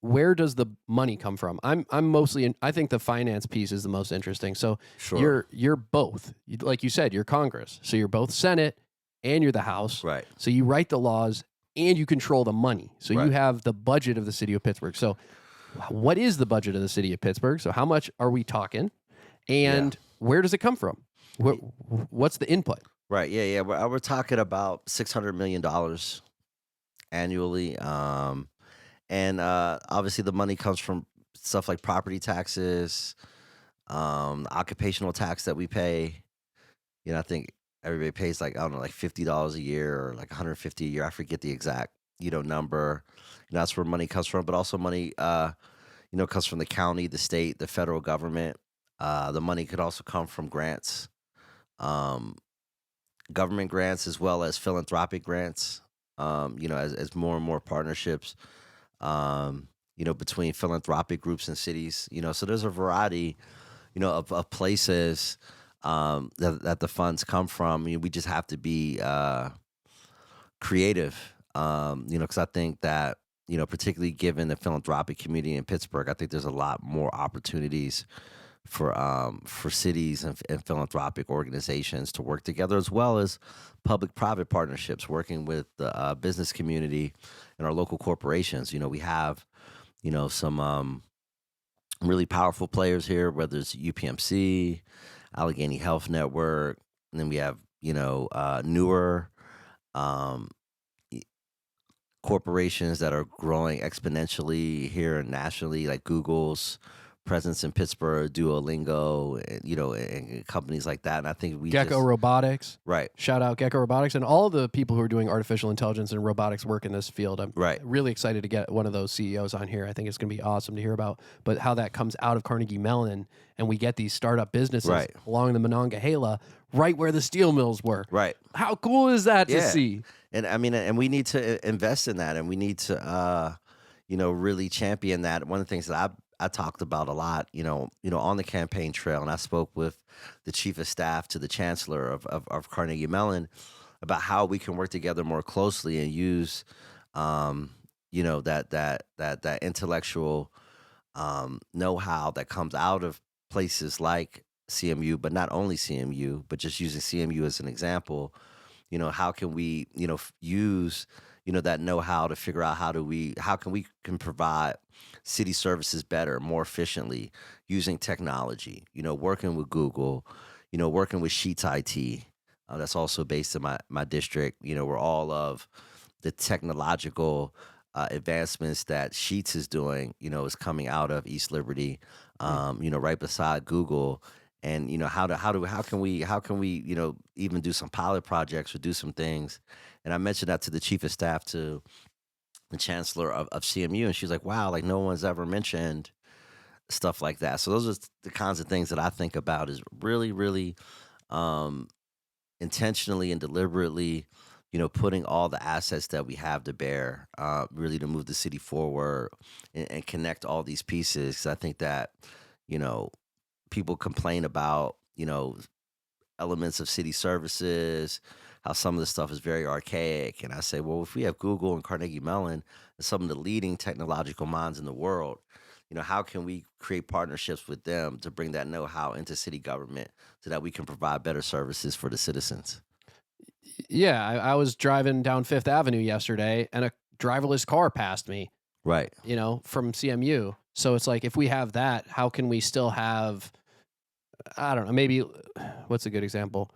where does the money come from? I'm mostly in, I think the finance piece is the most interesting. So Sure. you're both. Like you said, you're Congress. So you're both Senate and you're the House. Right. So you write the laws and you control the money. So you Right. have the budget of the city of Pittsburgh. So what is the budget of the city of Pittsburgh? So how much are we talking? Yeah. And where does it come from? What, Y- what's the input? Right. Yeah. Yeah. We're talking about $600 million annually. And obviously the money comes from stuff like property taxes, occupational tax that we pay. I think everybody pays like, I don't know, like $50 a year or like 150 a year. I forget the exact, number. That's where money comes from, but also money, comes from the county, the state, the federal government. The money could also come from grants, um, government grants, as well as philanthropic grants. As more and more partnerships, between philanthropic groups and cities. So there's a variety, of places that the funds come from. We just have to be creative, because I think that, particularly given the philanthropic community in Pittsburgh, I think there's a lot more opportunities for cities and philanthropic organizations to work together, as well as public-private partnerships, working with the business community and our local corporations. We have, some really powerful players here, whether it's UPMC, Allegheny Health Network, and then we have, newer um, e- corporations that are growing exponentially here and nationally, like Google's presence in Pittsburgh, Duolingo, and, and companies like that. And I think we Gecko just Robotics. right, Shout out Gecko Robotics and all the people who are doing artificial intelligence and robotics work in this field. I'm right, really excited to get one of those CEOs on here. I think it's going to be awesome to hear about, but how that comes out of Carnegie Mellon and we get these startup businesses right, along the Monongahela, right where the steel mills were. right. How cool is that to Yeah. see? And I mean, and we need to invest in that, and we need to, really champion that. One of the things that I talked about a lot, on the campaign trail, and I spoke with the chief of staff to the chancellor of Carnegie Mellon about how we can work together more closely and use, that intellectual know-how that comes out of places like CMU, but not only CMU, but just using CMU as an example. How can we, use, that know-how to figure out how can we can provide city services better, more efficiently using technology, working with Google, working with Sheets IT. That's also based in my district. We're all of the technological advancements that Sheets is doing, is coming out of East Liberty, Mm. right beside Google. And how can we even do some pilot projects or do some things. And I mentioned that to the chief of staff, to the chancellor of CMU, and she's like, wow, like no one's ever mentioned stuff like that. So those are the kinds of things that I think about, is really, really um intentionally and deliberately, putting all the assets that we have to bear, really to move the city forward, and connect all these pieces. 'Cause I think that, you know, people complain about, elements of city services, how some of the stuff is very archaic. And I say, well, if we have Google and Carnegie Mellon and some of the leading technological minds in the world, how can we create partnerships with them to bring that know-how into city government so that we can provide better services for the citizens? Yeah, I was driving down Fifth Avenue yesterday and a driverless car passed me, Right, from CMU. So it's like if we have that, how can we still have, I don't know, maybe what's a good example?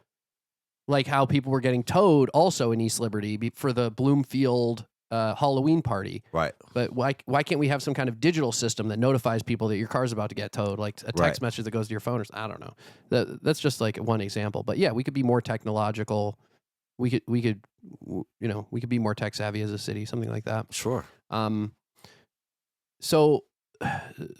Like how people were getting towed also in East Liberty for the Bloomfield Halloween party. right, But why can't we have some kind of digital system that notifies people that your car's about to get towed, like a right. text message that goes to your phone, or I don't know. That's just like one example. But yeah, we could be more technological. We could be more tech savvy as a city, something like that. Sure. Um, so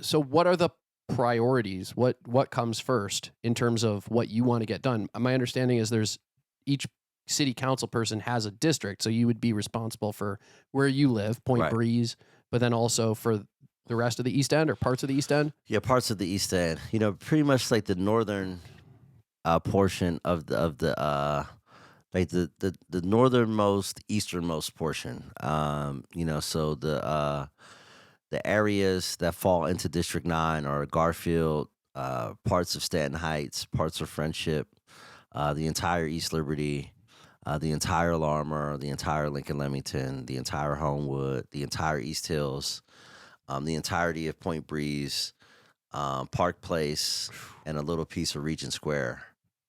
so what are the priorities? What comes first in terms of what you want to get done? My understanding is there's each city council person has a district, so you would be responsible for where you live, Point Right, Breeze, but then also for the rest of the East End or parts of the East End? Yeah, parts of the East End. Pretty much like the northern portion like the northernmost, easternmost portion. So the areas that fall into District 9 are Garfield, parts of Stanton Heights, parts of Friendship, the entire East Liberty, the entire Larmer, the entire Lincoln Leamington, the entire Homewood, the entire East Hills, the entirety of Point Breeze, Park Place, and a little piece of Regent Square.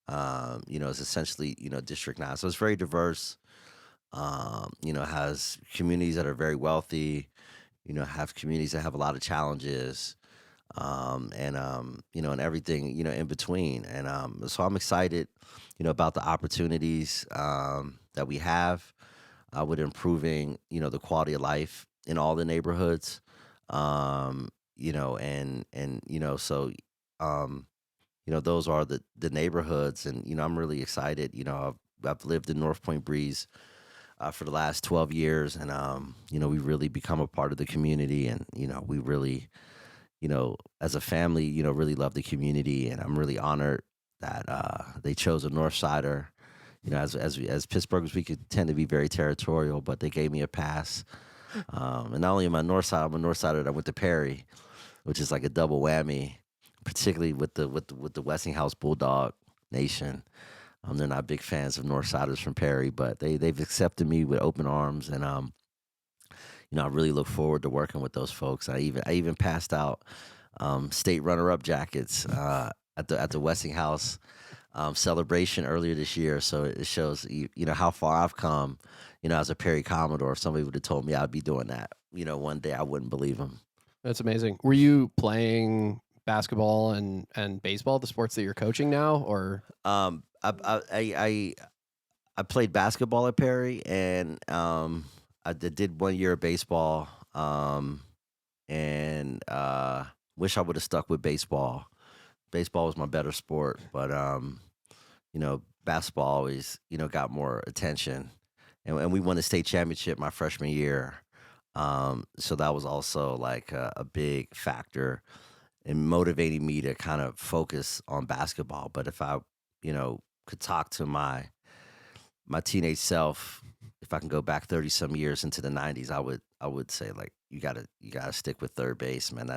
It's essentially, District 9. So it's very diverse. Has communities that are very wealthy, have communities that have a lot of challenges, and everything, in between. And so I'm excited, about the opportunities that we have with improving, the quality of life in all the neighborhoods. So those are the neighborhoods, and I'm really excited. I've lived in North Point Breeze for the last 12 years, and we really become a part of the community, and we really, as a family, really love the community, and I'm really honored that they chose a North Sider. As Pittsburghers, we could tend to be very territorial, but they gave me a pass. And not only am I North Side, I'm a North Sider that went to Perry, which is like a double whammy, particularly with the Westinghouse Bulldog Nation. They're not big fans of Northsiders from Perry, but they've accepted me with open arms, and I really look forward to working with those folks. I even passed out state runner-up jackets at the Westinghouse celebration earlier this year. So it shows how far I've come. As a Perry Commodore, if somebody would have told me I'd be doing that, one day, I wouldn't believe them. That's amazing. Were you playing basketball and baseball, the sports that you're coaching now, or? I played basketball at Perry, and I did 1 year of baseball, and wish I would have stuck with baseball. Baseball was my better sport, but basketball always got more attention, and we won the state championship my freshman year. So that was also like a big factor in motivating me to kind of focus on basketball. But if I could talk to my teenage self, if I can go back 30 some years into the 90s, I would say, like, you gotta stick with third base, man.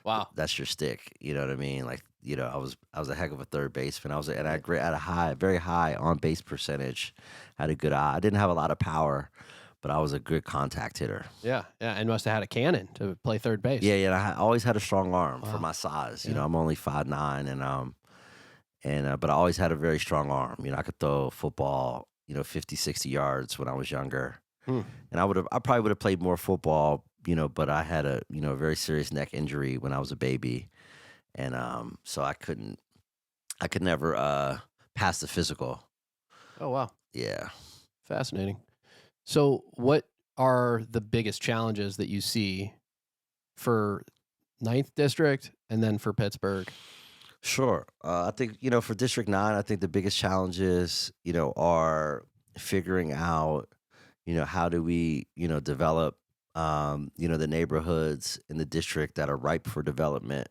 Wow. That's your stick. You know what I mean? Like, I was a heck of a third baseman. I had a very high on base percentage, had a good eye. I didn't have a lot of power, but I was a good contact hitter. Yeah, and must have had a cannon to play third base. Yeah, and I always had a strong arm for Wow. my size. Yeah. I'm only 5'9", and but I always had a very strong arm. I could throw a football, 50, 60 yards when I was younger. Hmm. And I probably would have played more football, but I had a very serious neck injury when I was a baby, and so I could never pass the physical. Oh, wow. Yeah. Fascinating. So what are the biggest challenges that you see for 9th District and then for Pittsburgh? Sure. I think, for District 9, I think the biggest challenges, are figuring out, how do we, develop, the neighborhoods in the district that are ripe for development,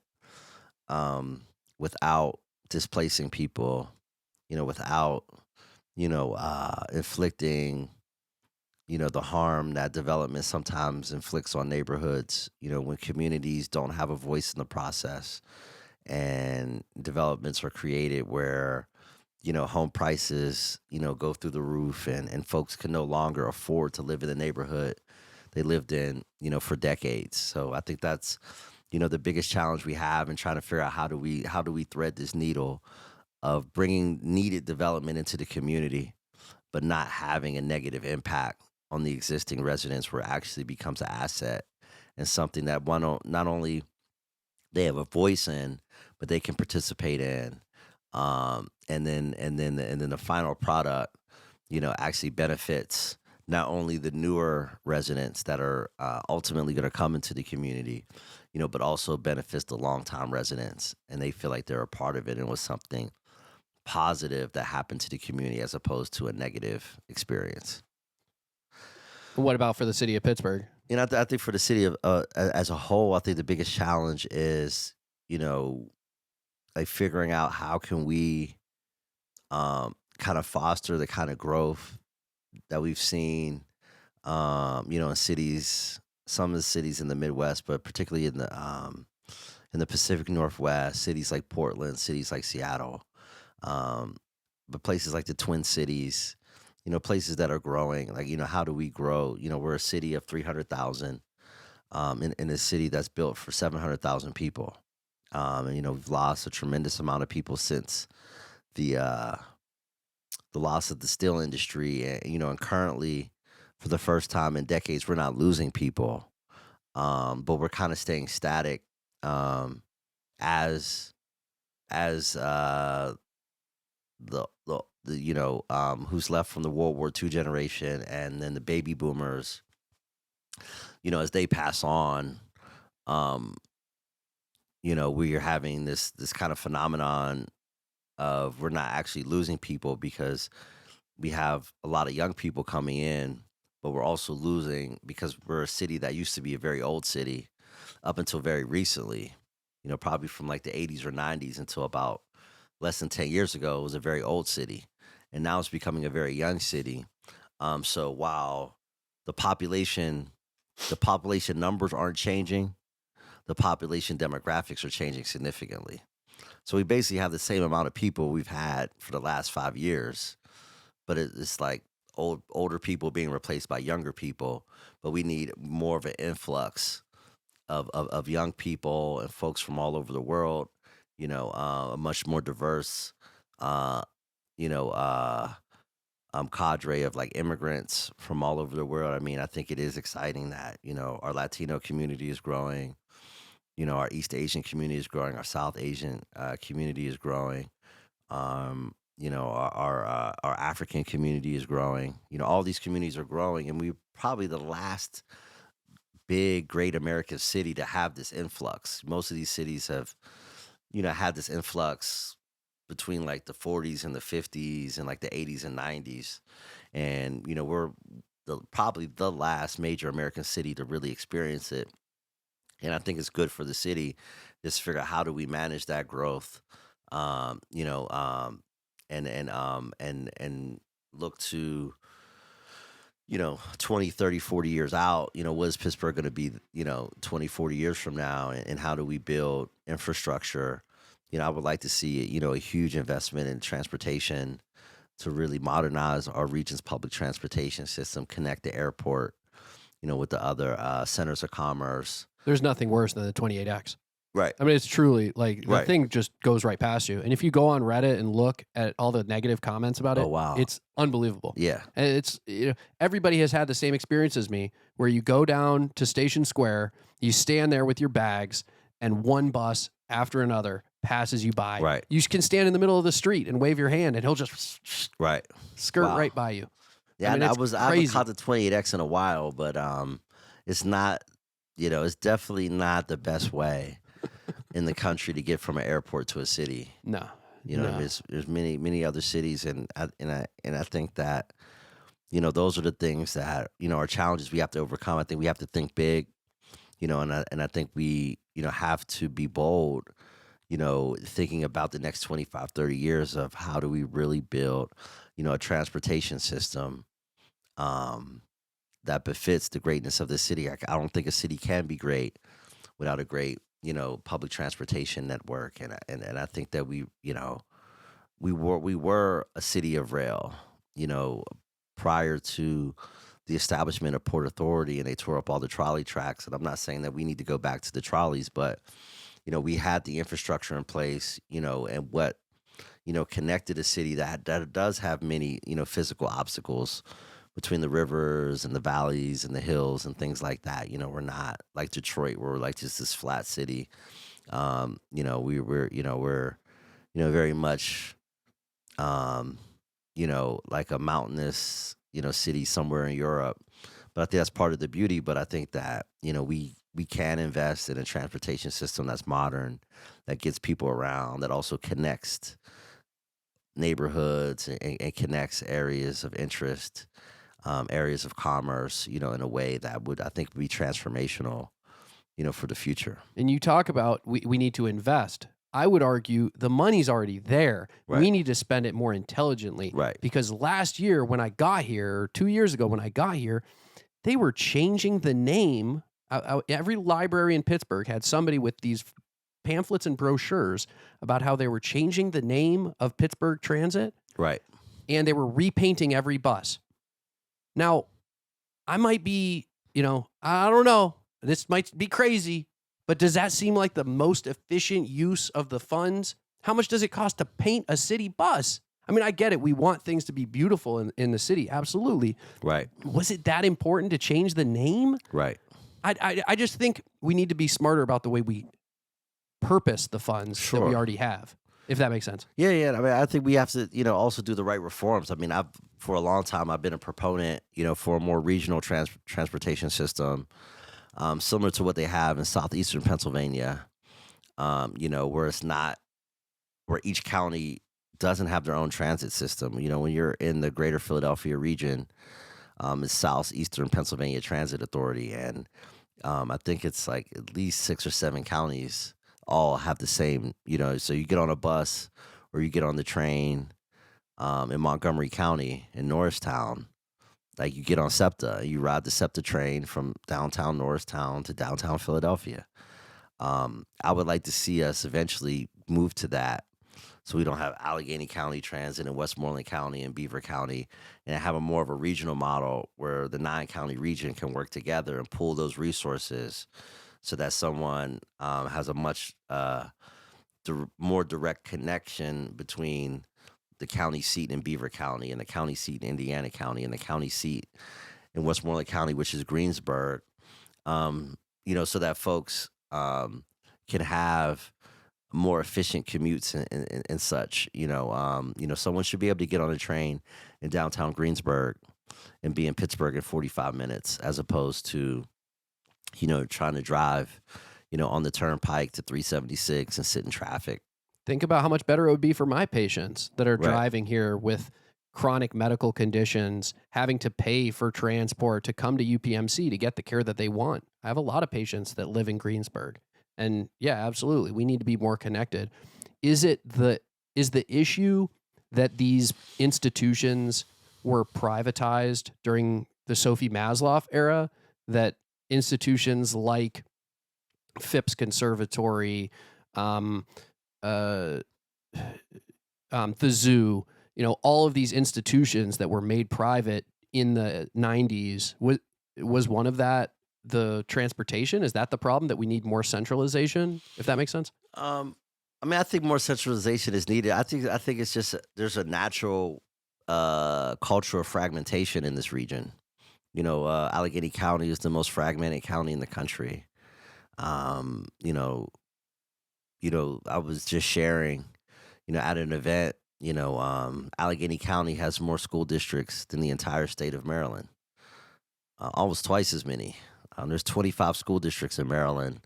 without displacing people, without, inflicting, the harm that development sometimes inflicts on neighborhoods, when communities don't have a voice in the process, and developments are created where home prices go through the roof, and folks can no longer afford to live in the neighborhood they lived in for decades. So I think that's the biggest challenge we have in trying to figure out how do we thread this needle of bringing needed development into the community, but not having a negative impact on the existing residents, where it actually becomes an asset and something that not only they have a voice in, but they can participate in. And then the final product, actually benefits not only the newer residents that are ultimately going to come into the community, but also benefits the longtime residents, and they feel like they're a part of it and was something positive that happened to the community as opposed to a negative experience. What about for the city of Pittsburgh? I think for the city of as a whole, I think the biggest challenge is, you know, like figuring out how can we kind of foster the kind of growth that we've seen, in cities, some of the cities in the Midwest, but particularly in the Pacific Northwest, cities like Portland, cities like Seattle, um, but places like the Twin Cities, places that are growing. Like, how do we grow? We're a city of 300,000, in a city that's built for 700,000 people. And we've lost a tremendous amount of people since the uh, the loss of the steel industry, and currently, for the first time in decades, we're not losing people, but we're kind of staying static, um, as as who's left from the World War II generation, and then the baby boomers, as they pass on, um, we are having this kind of phenomenon of we're not actually losing people because we have a lot of young people coming in, but we're also losing because we're a city that used to be a very old city up until very recently. Probably from like the 80s or 90s until about less than 10 years ago, it was a very old city. And now it's becoming a very young city. So while the population the population numbers aren't changing, the population demographics are changing significantly. So we basically have the same amount of people we've had for the last 5 years, but it's like older people being replaced by younger people. But we need more of an influx of young people and folks from all over the world. A much more diverse, uh, you know, uh, cadre of like immigrants from all over the world. I mean, I think it is exciting that our Latino community is growing. Our East Asian community is growing. Our South Asian community is growing. Our African community is growing. All these communities are growing, and we're probably the last big, great American city to have this influx. Most of these cities have, had this influx between like the 40s and the 50s and like the 80s and 90s. And, we're probably the last major American city to really experience it. And I think it's good for the city just to figure out how do we manage that growth, um, you know, um, and look to 20, 30, 40 years out. What is Pittsburgh going to be, 20, 40 years from now, and how do we build infrastructure? I would like to see, a huge investment in transportation to really modernize our region's public transportation system, connect the airport, with the other centers of commerce. There's nothing worse than the 28X. Right. I mean, it's truly like the Right. thing just goes right past you. And if you go on Reddit and look at all the negative comments about Oh it, wow. it's unbelievable. Yeah. And it's everybody has had the same experience as me, where you go down to Station Square, you stand there with your bags, and one bus after another passes you by. Right. You can stand in the middle of the street and wave your hand, and he'll just Right. skirt Wow. right by you. Yeah, I mean, I it's haven't crazy. caught the 28X in a while, but it's not, it's definitely not the best way in the country to get from an airport to a city. No, No. There's many other cities, and I think that those are the things that are challenges we have to overcome. I think we have to think big, and I think we have to be bold, thinking about the next 25, 30 years of how do we really build a transportation system, um, that befits the greatness of the city. I don't think a city can be great without a great, public transportation network. And I think that we were a city of rail, you know, prior to the establishment of Port Authority, and they tore up all the trolley tracks. And I'm not saying that we need to go back to the trolleys, but we had the infrastructure in place, and what connected a city that does have many, physical obstacles between the rivers and the valleys and the hills and things like that. We're not like Detroit, where we're like just this flat city. We're very much, um, like a mountainous, city somewhere in Europe. But I think that's part of the beauty. But I think that, we can invest in a transportation system that's modern, that gets people around, that also connects neighborhoods and connects areas of interest. areas of commerce, in a way that would, I think, be transformational, for the future. And you talk about we need to invest. I would argue the money's already there. Right. We need to spend it more intelligently. Right. Because last year when I got here, or 2 years ago when I got here, they were changing the name. Every library in Pittsburgh had somebody with these pamphlets and brochures about how they were changing the name of Pittsburgh Transit, Right. and they were repainting every bus. Now, I might be, I don't know. This might be crazy, but does that seem like the most efficient use of the funds? How much does it cost to paint a city bus? I mean, I get it. We want things to be beautiful in the city. Absolutely. Right. Was it that important to change the name? Right. I just think we need to be smarter about the way we purpose the funds that we Sure. already have, if that makes sense. Yeah, yeah. I mean, I think we have to, also do the right reforms. I mean, for a long time I've been a proponent, for a more regional transportation system, similar to what they have in southeastern Pennsylvania. Where it's not where each county doesn't have their own transit system. When you're in the greater Philadelphia region, it's Southeastern Pennsylvania Transit Authority, and I think it's like at least 6 or 7 counties all have the same. So you get on a bus or you get on the train in Montgomery County in Norristown. Like you get on SEPTA, you ride the SEPTA train from downtown Norristown to downtown Philadelphia. I would like to see us eventually move to that, so we don't have Allegheny County Transit in Westmoreland County and Beaver County, and have a more of a regional model where the 9 county region can work together and pool those resources, so that someone has a much more direct connection between the county seat in Beaver County and the county seat in Indiana County and the county seat in Westmoreland County, which is Greensburg. So that folks can have more efficient commutes and such. Someone should be able to get on a train in downtown Greensburg and be in Pittsburgh in 45 minutes, as opposed to, trying to drive, on the turnpike to 376 and sit in traffic. Think about how much better it would be for my patients that are Right. driving here with chronic medical conditions, having to pay for transport to come to UPMC to get the care that they want. I have a lot of patients that live in Greensburg. And yeah, absolutely. We need to be more connected. Is the issue that these institutions were privatized during the Sophie Maslow era, that institutions like Phipps Conservatory, the zoo, all of these institutions that were made private in the 90s, was one of that the transportation? Is that the problem, that we need more centralization, if that makes sense? I think more centralization is needed. I think it's just there's a natural culture of fragmentation in this region. Allegheny County is the most fragmented county in the country. I was just sharing, at an event, Allegheny County has more school districts than the entire state of Maryland, almost twice as many. There's 25 school districts in Maryland.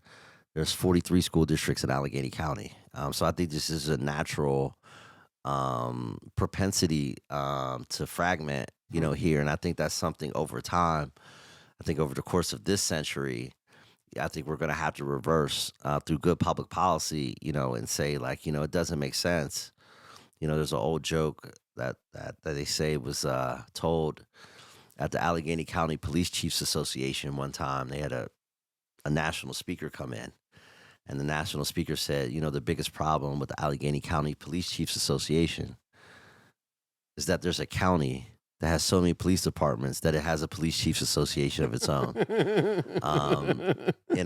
There's 43 school districts in Allegheny County. So I think this is a natural propensity to fragment, here. And I think that's something over time. I think over the course of this century, I think we're going to have to reverse through good public policy, and say, like, it doesn't make sense. There's an old joke that they say was told at the Allegheny County Police Chiefs Association one time. They had a national speaker come in, and the national speaker said, the biggest problem with the Allegheny County Police Chiefs Association is that there's a county that has so many police departments that it has a police chiefs association of its own. And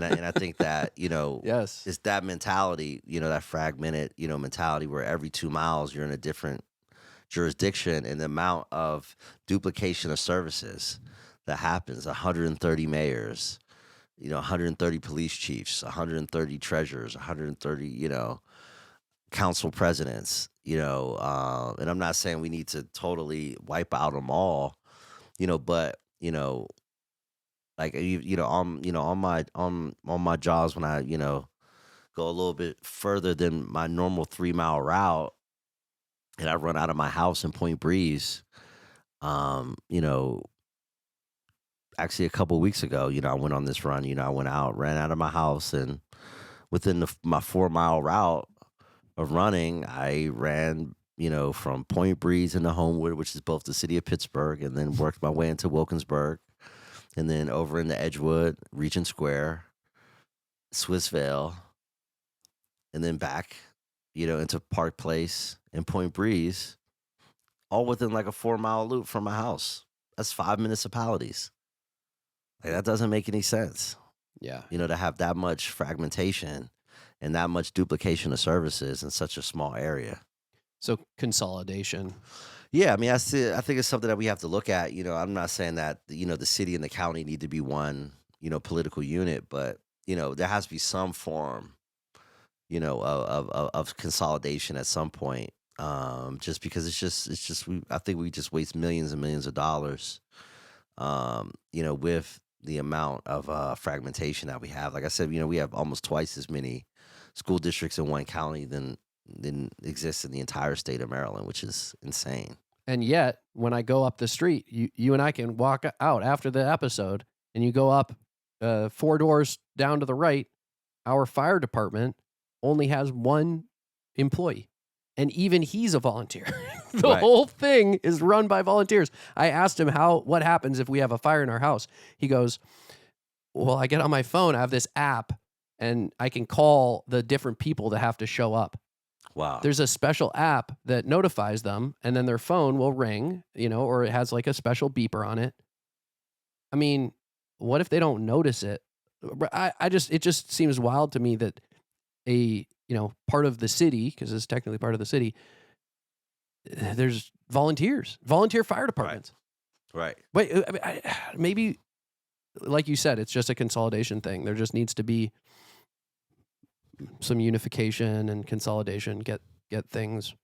I think that, Yes. it's that mentality, that fragmented, mentality where every 2 miles you're in a different jurisdiction, and the amount of duplication of services that happens. 130 mayors, 130 police chiefs, 130 treasurers, 130, council presidents, and I'm not saying we need to totally wipe out them all, but, like, on my jobs, when I, go a little bit further than my normal 3 mile route, and I run out of my house in Point Breeze, actually a couple weeks ago, I went on this run. I went out, ran out of my house, and within my 4 mile route of running, I ran, from Point Breeze into Homewood, which is both the city of Pittsburgh, and then worked my way into Wilkinsburg, and then over into Edgewood, Regent Square, Swissvale, and then back, into Park Place and Point Breeze, all within like a 4 mile loop from my house. That's 5 municipalities. Like that doesn't make any sense, Yeah. to have that much fragmentation and that much duplication of services in such a small area. So consolidation. Yeah, I mean, I think it's something that we have to look at. I'm not saying that the city and the county need to be one political unit, but there has to be some form of consolidation at some point. Just because I think we just waste millions and millions of dollars. With the amount of fragmentation that we have. Like I said, we have almost twice as many school districts in one county than exists in the entire state of Maryland, which is insane. And yet, when I go up the street, you and I can walk out after the episode, and you go up 4 doors down to the right. Our fire department only has 1 employee, and even he's a volunteer. The Right. whole thing is run by volunteers. I asked him what happens if we have a fire in our house. He goes, well, I get on my phone, I have this app, and I can call the different people that have to show up. Wow. There's a special app that notifies them, and then their phone will ring, or it has like a special beeper on it. I mean, what if they don't notice it? It just seems wild to me that a, part of the city, because it's technically part of the city, there's volunteer fire departments. Right. Wait, maybe, like you said, it's just a consolidation thing. There just needs to be some unification and consolidation, get things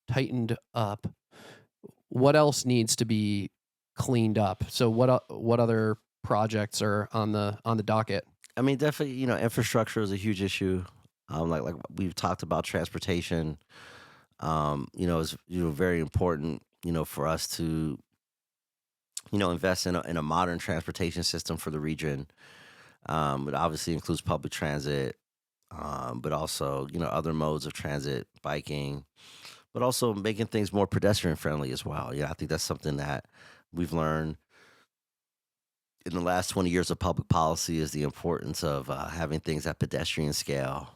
tightened up. What else needs to be cleaned up? So what other projects are on the docket? I mean, definitely, infrastructure is a huge issue. Like we've talked about transportation. It's very important, for us to, invest in a modern transportation system for the region. It obviously includes public transit, but also, other modes of transit, biking, but also making things more pedestrian friendly as well. I think that's something that we've learned in the last 20 years of public policy is the importance of having things at pedestrian scale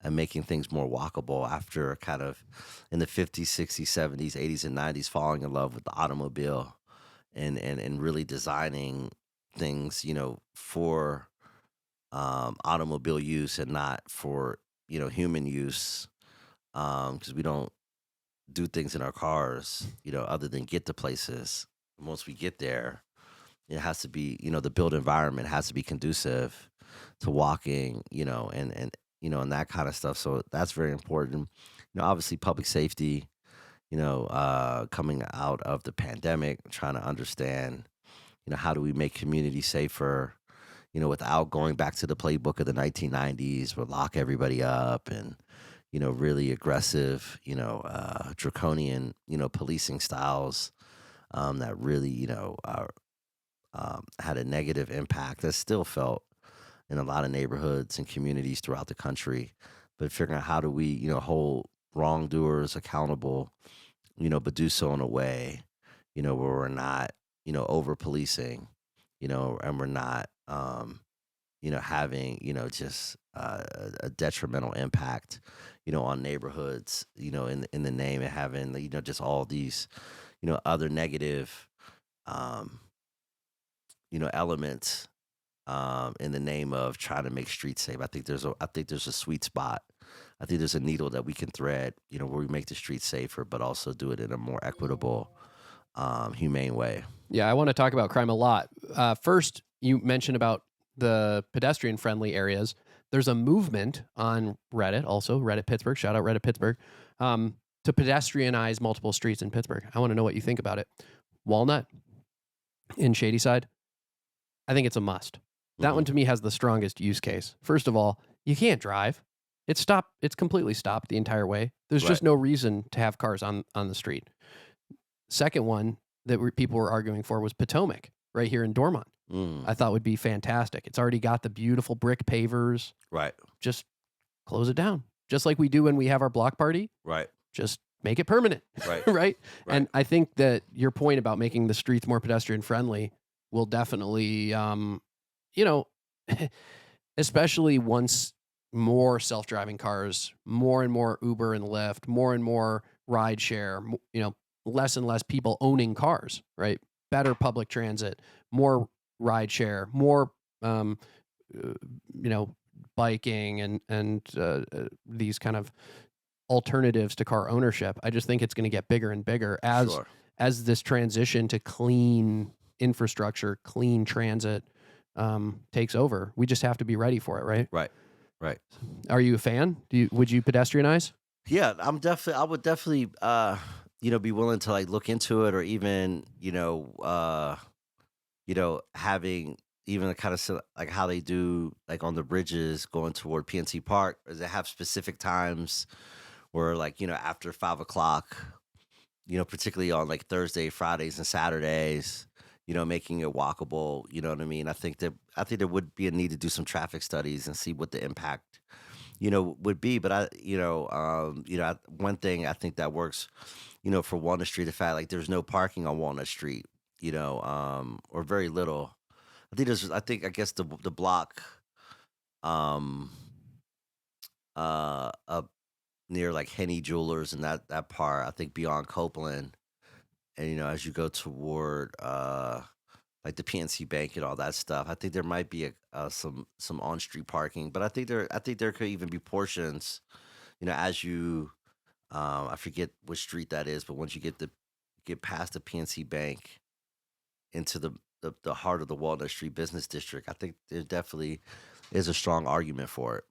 and making things more walkable after kind of in the 50s, 60s, 70s, 80s, and 90s falling in love with the automobile and really designing things, for automobile use and not for, human use. Because we don't do things in our cars, other than get to places. Once we get there, it has to be, the built environment has to be conducive to walking, and that kind of stuff. So that's very important. Obviously public safety, coming out of the pandemic, trying to understand, how do we make communities safer, without going back to the playbook of the 1990s where lock everybody up and, really aggressive, draconian, policing styles that really, had a negative impact that's still felt in a lot of neighborhoods and communities throughout the country. But figuring out how do we, hold wrongdoers accountable, but do so in a way, where we're not, over policing, and we're not, having, just a detrimental impact, on neighborhoods, in the name of having, just all these, other negative, elements in the name of trying to make streets safe. I think there's a sweet spot. I think there's a needle that we can thread, where we make the streets safer, but also do it in a more equitable, humane way. Yeah, I want to talk about crime a lot. First, you mentioned about the pedestrian friendly areas. There's a movement on Reddit, also Reddit Pittsburgh. Shout out Reddit Pittsburgh, to pedestrianize multiple streets in Pittsburgh. I want to know what you think about it. Walnut in Shadyside, I think it's a must. That one to me has the strongest use case. First of all, you can't drive. It's completely stopped the entire way. There's just no reason to have cars on the street. Second one that people were arguing for was Potomac, right here in Dormont. Mm. I thought would be fantastic. It's already got the beautiful brick pavers. Right. Just close it down. Just like we do when we have our block party. Right. Just make it permanent, Right. right? Right. And I think that your point about making the streets more pedestrian friendly will definitely, you know, especially once more self-driving cars, more and more Uber and Lyft, more and more ride share, less and less people owning cars, right? Better public transit, more ride share, more, um, uh, you know, biking and these kind of alternatives to car ownership. I just think it's going to get bigger and bigger Sure. as this transition to clean infrastructure, clean transit takes over. We just have to be ready for it, right? Right. Right. Are you a fan? Would you pedestrianize? Yeah, I would definitely be willing to like look into it, or even, having even a kind of like how they do like on the bridges going toward PNC Park, or they have specific times where, like, after 5 o'clock, particularly on like Thursday, Fridays, and Saturdays, making it walkable. You know what I mean? I think there would be a need to do some traffic studies and see what the impact, would be. But one thing I think that works, for Walnut Street, the fact like there's no parking on Walnut Street, or very little. I guess the block, um, up near like Henny Jewelers and that part, I think beyond Copeland, and as you go toward like the PNC Bank and all that stuff, I think there might be some on street parking. But I think there could even be portions, as you I forget which street that is, but once you get past the PNC Bank into the heart of the Walnut Street Business District, I think there definitely is a strong argument for it.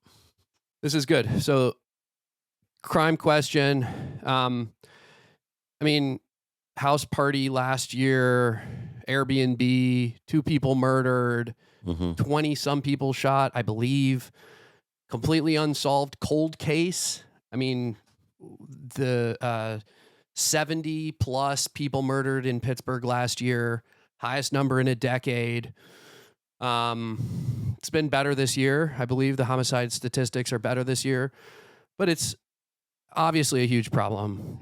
This is good. So, crime question. I mean, house party last year, Airbnb, 2 people murdered, Hmm. 20 some people shot, I believe. Completely unsolved cold case. I mean, the 70 plus people murdered in Pittsburgh last year, highest number in a decade. It's been better this year. I believe the homicide statistics are better this year, but it's obviously a huge problem.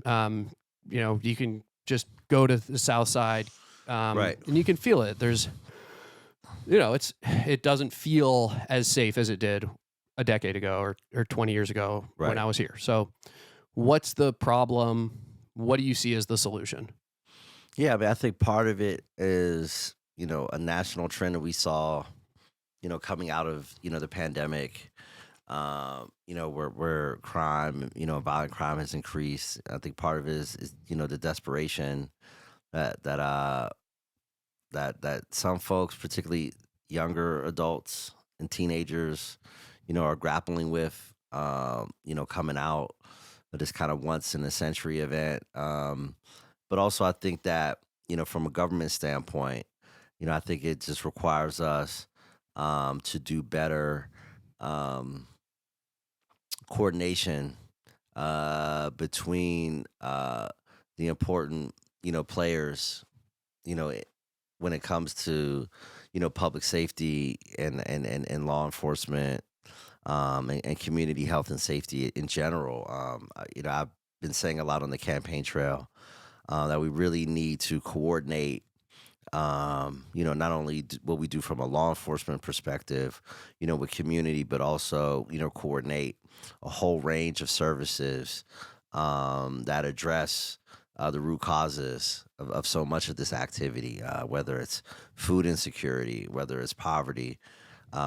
You can just go to the South Side, Right. and you can feel it. There's, it doesn't feel as safe as it did a decade ago or 20 years ago when Right. I was here. So, what's the problem? What do you see as the solution? Yeah, I mean, I think part of it is, a national trend that we saw, coming out of, the pandemic, where crime, violent crime has increased. I think part of it is the desperation that that some folks, particularly younger adults and teenagers, are grappling with, coming out of this kind of once in a century event. But also, I think that, from a government standpoint, I think it just requires us to do better um, coordination between the important, players, you know, it- when it comes to, public safety and law enforcement, and community health and safety in general. I've been saying a lot on the campaign trail that we really need to coordinate. Not only what we do from a law enforcement perspective, with community, but also, coordinate a whole range of services that address the root causes of so much of this activity, whether it's food insecurity, whether it's poverty,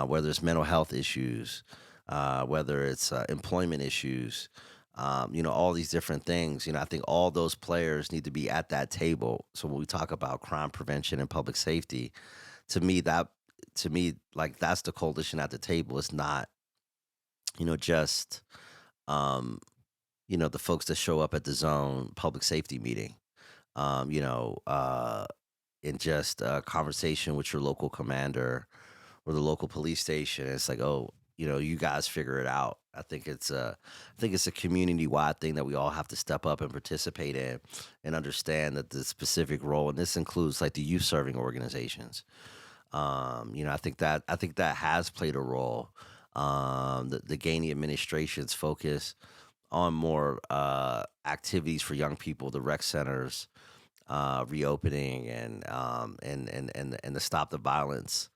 whether it's mental health issues, whether it's employment issues, all these different things. I think all those players need to be at that table. So when we talk about crime prevention and public safety, to me, like that's the coalition at the table. It's not, just um, the folks that show up at the zone public safety meeting. Um, you know, uh, in just a conversation with your local commander or the local police station. It's like, oh, you guys figure it out. I think it's a community wide thing that we all have to step up and participate in, and understand that the specific role, and this includes like the youth serving organizations, I think that has played a role. The Gainey administration's focus on more activities for young people, the rec centers reopening, and the Stop the Violence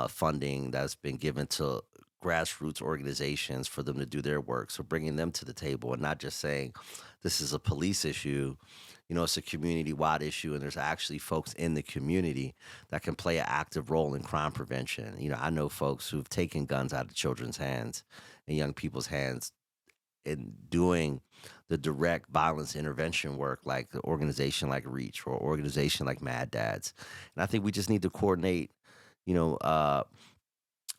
funding that's been given to grassroots organizations for them to do their work. So bringing them to the table and not just saying this is a police issue, it's a community wide issue, and there's actually folks in the community that can play an active role in crime prevention. I know folks who've taken guns out of children's hands and young people's hands in doing the direct violence intervention work, like the organization like Reach or organization like Mad Dads. And I think we just need to coordinate, you know, uh,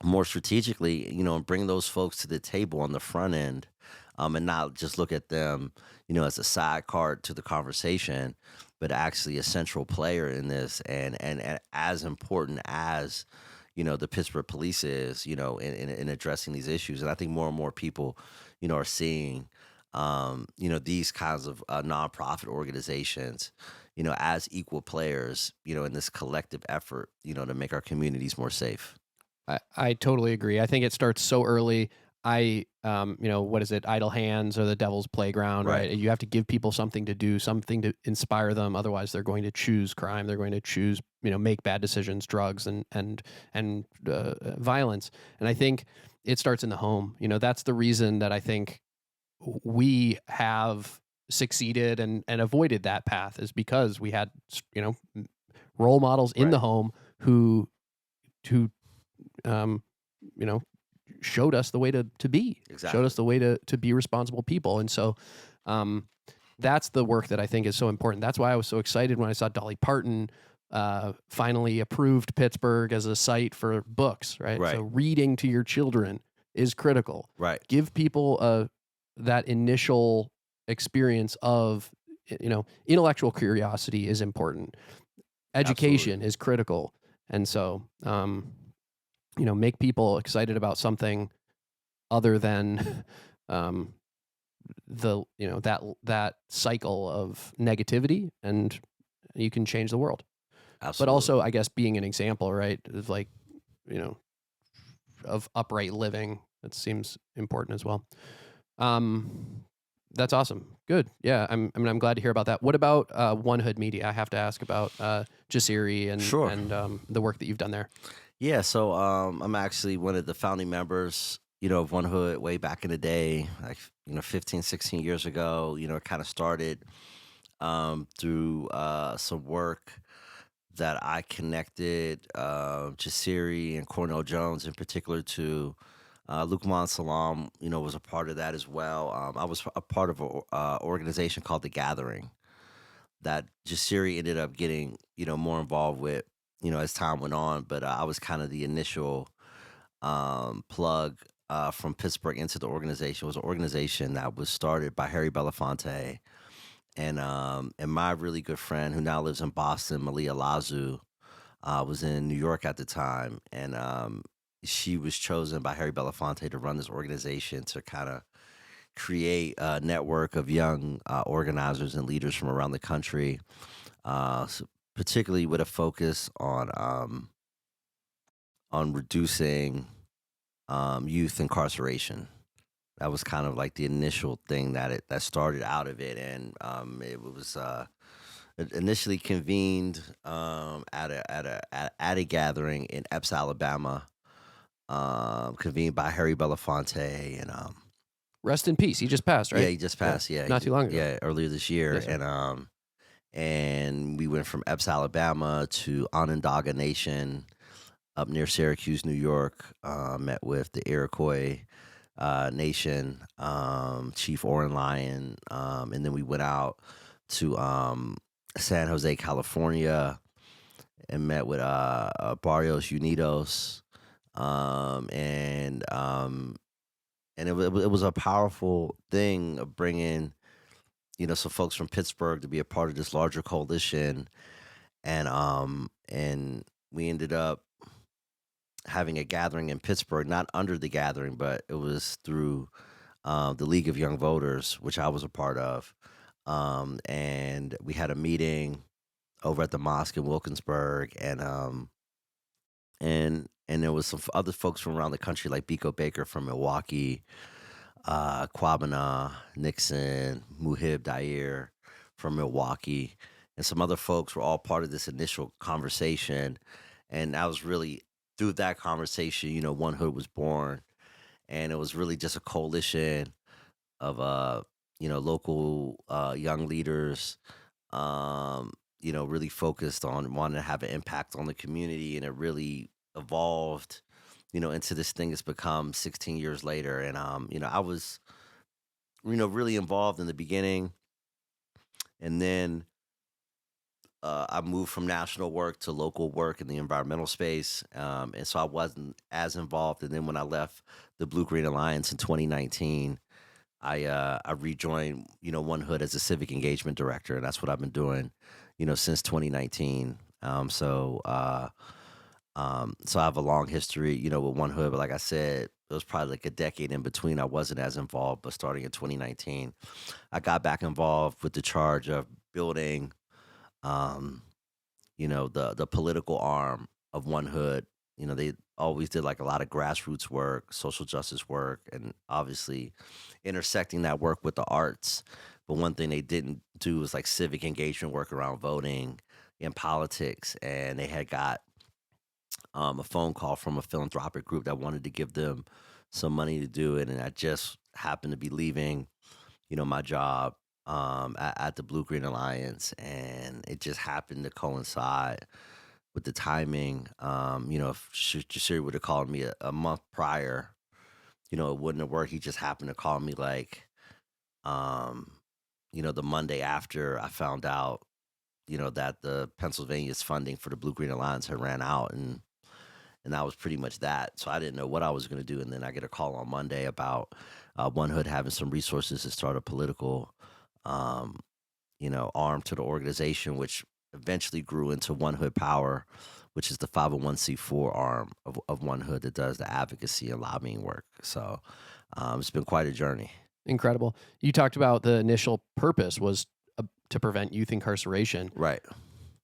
more strategically, and bring those folks to the table on the front end, and not just look at them, as a side card to the conversation, but actually a central player in this, and as important as the Pittsburgh police is, in addressing these issues. And I think more and more people, are seeing, these kinds of nonprofit organizations, as equal players, in this collective effort, to make our communities more safe. I totally agree. I think it starts so early. What is it? Idle hands or the devil's playground, Right. right? You have to give people something to do, something to inspire them. Otherwise, they're going to choose crime. They're going to choose, make bad decisions, drugs, and violence. And I think it starts in the home. That's the reason that I think we have succeeded and avoided that path, is because we had, role models in Right. the home who um, you know, showed us the way to be, showed Exactly. us the way to be responsible people. And so, um, that's the work that I think is so important. That's why I was so excited when I saw Dolly Parton finally approved Pittsburgh as a site for books, right? So Right. reading to your children is critical. Right. Give people that initial experience of, intellectual curiosity is important. Absolutely. Education is critical. And so, make people excited about something other than um, that cycle of negativity, and you can change the world. But Absolutely. also, I guess, being an example, right, of like, you know, of upright living, that seems important as well. Um, that's awesome. Good. Yeah. I'm glad to hear about that. What about One Hood Media? I have to ask about Jasiri and Sure. the work that you've done there. Yeah, so I'm actually one of the founding members, of One Hood way back in the day, like 15, 16 years ago. It kind of started through some work that I connected Jasiri and Cornell Jones in particular to. Lukman Salam, was a part of that as well. I was a part of an organization called The Gathering that Jasiri ended up getting, more involved with, as time went on. But I was kind of the initial plug from Pittsburgh into the organization. It was an organization that was started by Harry Belafonte and my really good friend who now lives in Boston, Malia Lazu, was in New York at the time, and she was chosen by Harry Belafonte to run this organization to kind of create a network of young organizers and leaders from around the country, particularly with a focus on reducing youth incarceration. That was kind of like the initial thing that started out of it, and it was initially convened at a gathering in Epps, Alabama, convened by Harry Belafonte and Rest in peace. He just passed, yeah, right? he just Yeah. passed. Yeah, Not too long ago. yeah, earlier this year, Yes, sir. and we went from Epps, Alabama to Onondaga Nation up near Syracuse, New York. Met with the Iroquois Nation, Chief Oren Lyon, and then we went out to San Jose, California, and met with Barrios Unidos, um, and um, and it was a powerful thing of bringing some folks from Pittsburgh to be a part of this larger coalition, and we ended up having a gathering in Pittsburgh, not under the gathering, but it was through the League of Young Voters, which I was a part of. And we had a meeting over at the mosque in Wilkinsburg, and and there was some other folks from around the country like Biko Baker from Milwaukee, Kwabena, Nixon, Muhib Dair from Milwaukee, and some other folks were all part of this initial conversation. And I was really through that conversation, One Hood was born, and it was really just a coalition of local young leaders, really focused on wanting to have an impact on the community, and it really evolved, into this thing that's become 16 years later. And I was, really involved in the beginning, and then I moved from national work to local work in the environmental space, and so I wasn't as involved. And then when I left the Blue Green Alliance in 2019, I rejoined, One Hood as a civic engagement director, and that's what I've been doing, since 2019. So I have a long history, with One Hood. But like I said, it was probably like a decade in between. I wasn't as involved, but starting in 2019, I got back involved with the charge of building, um, the political arm of One Hood. They always did like a lot of grassroots work, social justice work, and obviously intersecting that work with the arts. But one thing they didn't do was like civic engagement work around voting in politics. And they had got a phone call from a philanthropic group that wanted to give them some money to do it. And I just happened to be leaving, my job at the Blue Green Alliance, and it just happened to coincide with the timing. If Shiri would have called me a month prior, it wouldn't have worked. He just happened to call me like, um, the Monday after I found out, that the Pennsylvania's funding for the Blue Green Alliance had ran out, and that was pretty much that. So I didn't know what I was going to do, and then I get a call on Monday about One Hood having some resources to start a political, um, arm to the organization, which eventually grew into One Hood Power, which is the 501c4 arm of One Hood that does the advocacy and lobbying work. So it's been quite a journey. Incredible. You talked about the initial purpose was to prevent youth incarceration. Right.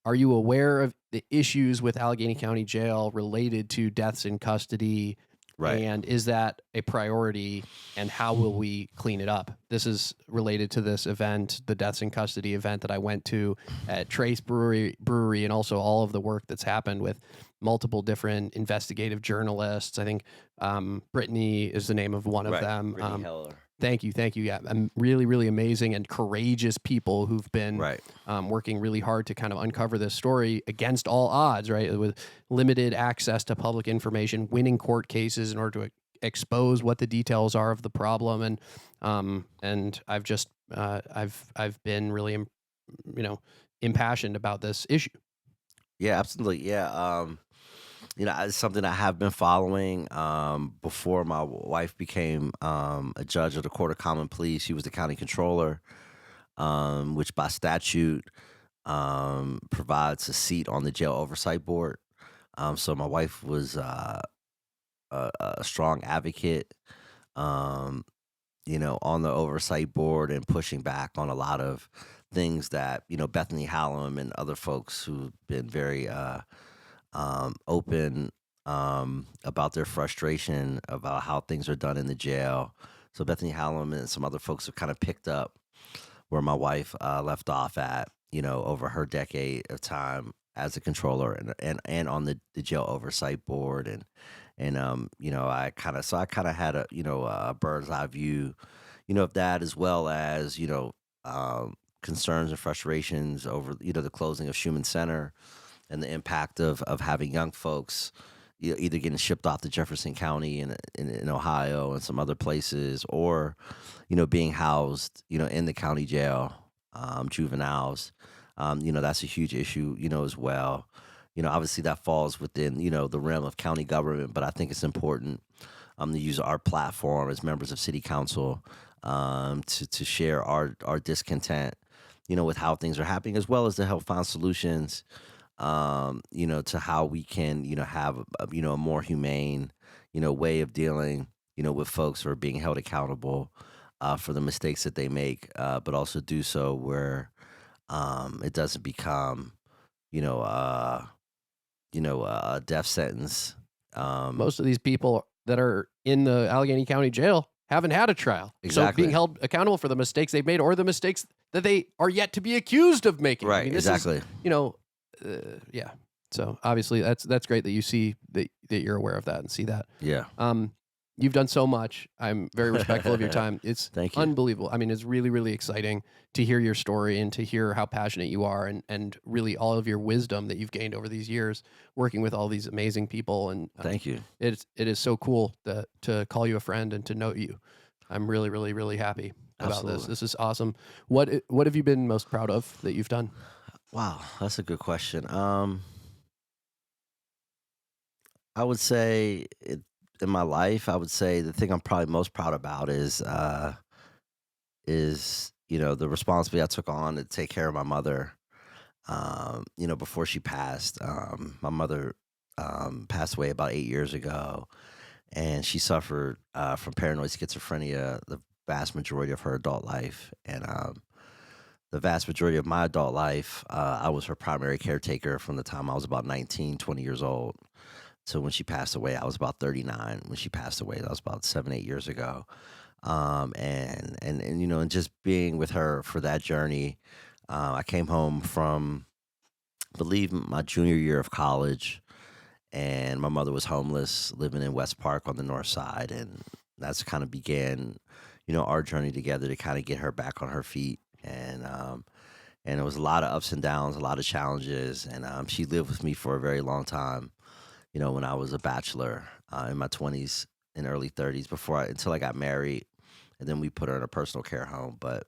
Are you aware of the issues with Allegheny County Jail related to deaths in custody? Right. And is that a priority? And how will we clean it up? This is related to this event, the deaths in custody event that I went to at Trace Brewery, and also all of the work that's happened with multiple different investigative journalists. I think Brittany is the name of one of Right. them. Brittany Heller. Thank you. Yeah, really, really amazing and courageous people who've been Right. working really hard to kind of uncover this story against all odds, right? With limited access to public information, winning court cases in order to expose what the details are of the problem, and I've just I've been really impassioned about this issue. Yeah, absolutely. Yeah. It's something I have been following before my wife became a judge of the Court of Common Pleas. She was the county controller, which by statute provides a seat on the jail oversight board. So my wife was a strong advocate, um, on the oversight board and pushing back on a lot of things that, Bethany Hallam and other folks who've been very open about their frustration about how things are done in the jail. So Bethany Hallam and some other folks have kind of picked up where my wife left off at, over her decade of time as a controller and on the jail oversight board. I kind of had a bird's eye view, of that, as well as, concerns and frustrations over, the closing of Schumann Center and the impact of having young folks, either getting shipped off to Jefferson County in Ohio and some other places, or being housed in the county jail, juveniles. That's a huge issue, as well. Obviously that falls within the realm of county government, but I think it's important to use our platform as members of city council, to share our discontent, with how things are happening, as well as to help find solutions, to how we can, have a more humane, way of dealing, with folks who are being held accountable for the mistakes that they make, but also do so where it doesn't become, you know, uh, a death sentence. Most of these people that are in the Allegheny County Jail haven't had a trial. So Exactly. being held accountable for the mistakes they've made or the mistakes that they are yet to be accused of making. Right. I mean, this Exactly. is, yeah. So obviously that's great that you see that you're aware of that and see that. Yeah. You've done so much. I'm very respectful of your time. It's Thank you. unbelievable. I mean, it's really, really exciting to hear your story and to hear how passionate you are and really all of your wisdom that you've gained over these years working with all these amazing people. And Thank you. it is so cool to call you a friend and to know you. I'm really, really, really happy about Absolutely. this. This is awesome. What have you been most proud of that you've done? Wow, that's a good question. I would say in my life, I would say the thing I'm probably most proud about is the responsibility I took on to take care of my mother. Before she passed, my mother passed away about 8 years ago, and she suffered from paranoid schizophrenia the vast majority of her adult life, and the vast majority of my adult life, I was her primary caretaker from the time I was about 19, 20 years old. So when she passed away, I was about 39. When she passed away, that was about 7, 8 years ago. And just being with her for that journey, I came home from, I believe, my junior year of college, and my mother was homeless, living in West Park on the north side, and that's kind of began, our journey together to kind of get her back on her feet, and it was a lot of ups and downs, a lot of challenges, and she lived with me for a very long time. When I was a bachelor in my 20s and early 30s until I got married, and then we put her in a personal care home. But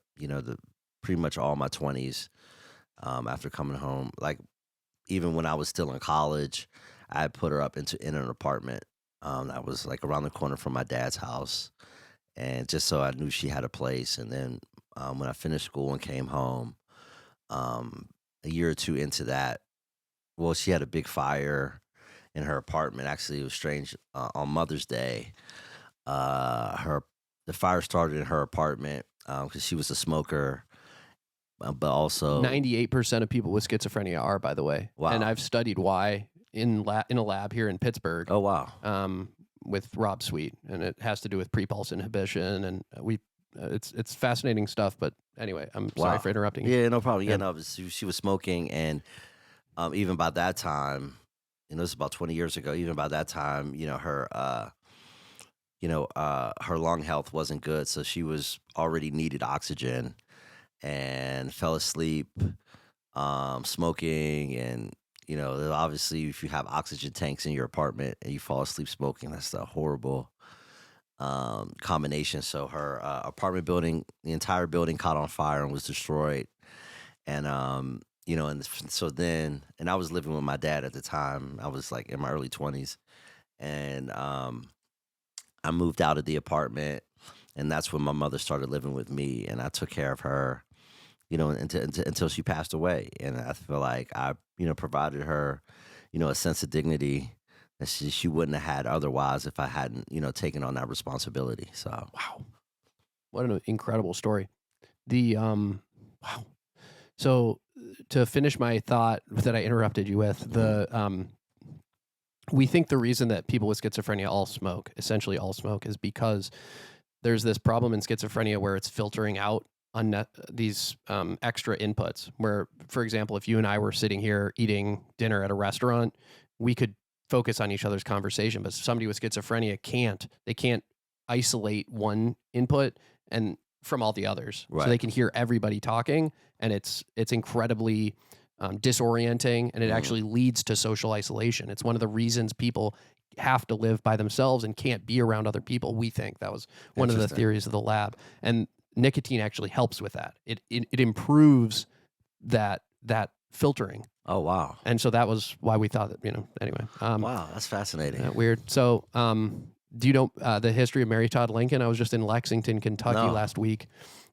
pretty much all my 20s, after coming home, like even when I was still in college, I had put her up in an apartment that was like around the corner from my dad's house, and just so I knew she had a place. And then when I finished school and came home, a year or two into that, well, she had a big fire in her apartment. Actually, it was strange. On Mother's Day, the fire started in her apartment because she was a smoker, but also 98% of people with schizophrenia are, by the way. Wow. And I've studied why in a lab here in Pittsburgh. Oh wow. With Rob Sweet, and it has to do with pre-pulse inhibition, and it's fascinating stuff. But anyway, I'm sorry for interrupting you. Yeah, no problem. Yeah. Yeah, no, she was smoking, and even by that time, this is about 20 years ago. Even by that time, her lung health wasn't good, so she was already needed oxygen, and fell asleep, smoking, and obviously, if you have oxygen tanks in your apartment and you fall asleep smoking, that's a horrible combination. So her apartment building, the entire building caught on fire and was destroyed. And and I was living with my dad at the time. I was like in my early 20s, and I moved out of the apartment, and that's when my mother started living with me, and I took care of her, until she passed away. And I feel like I, provided her, a sense of dignity that she wouldn't have had otherwise if I hadn't, taken on that responsibility. So wow, what an incredible story. The wow. So to finish my thought that I interrupted you with, we think the reason that people with schizophrenia essentially all smoke, is because there's this problem in schizophrenia where it's filtering out on these extra inputs. Where, for example, if you and I were sitting here eating dinner at a restaurant, we could focus on each other's conversation. But somebody with schizophrenia can't. They can't isolate one input and from all the others, Right. So they can hear everybody talking, and it's incredibly disorienting, and it actually leads to social isolation. It's one of the reasons people have to live by themselves and can't be around other people. We think that was one of the theories of the lab, and nicotine actually helps with that. It improves that filtering. Oh wow. And so that was why we thought that, anyway. Wow, that's fascinating. Weird. So do you know the history of Mary Todd Lincoln? I was just in Lexington, Kentucky last week.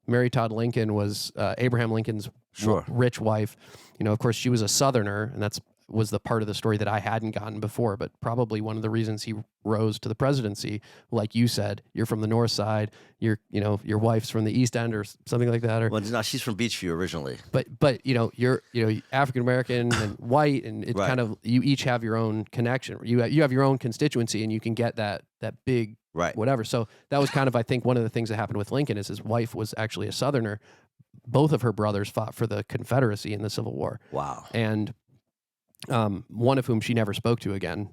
Mary Todd Lincoln was Abraham Lincoln's Sure. rich wife. Of course, she was a Southerner, and that's was the part of the story that I hadn't gotten before, but probably one of the reasons he rose to the presidency. Like you said, you're from the North Side, your wife's from the East End or something like that, or Well, no, she's from Beachview originally. but you're African American and white, and it's Right. kind of, you each have your own connection. You have your own constituency, and you can get that big Right. whatever. So that was kind of, I think, one of the things that happened with Lincoln is his wife was actually a Southerner. Both of her brothers fought for the Confederacy in the Civil War, Wow. and one of whom she never spoke to again,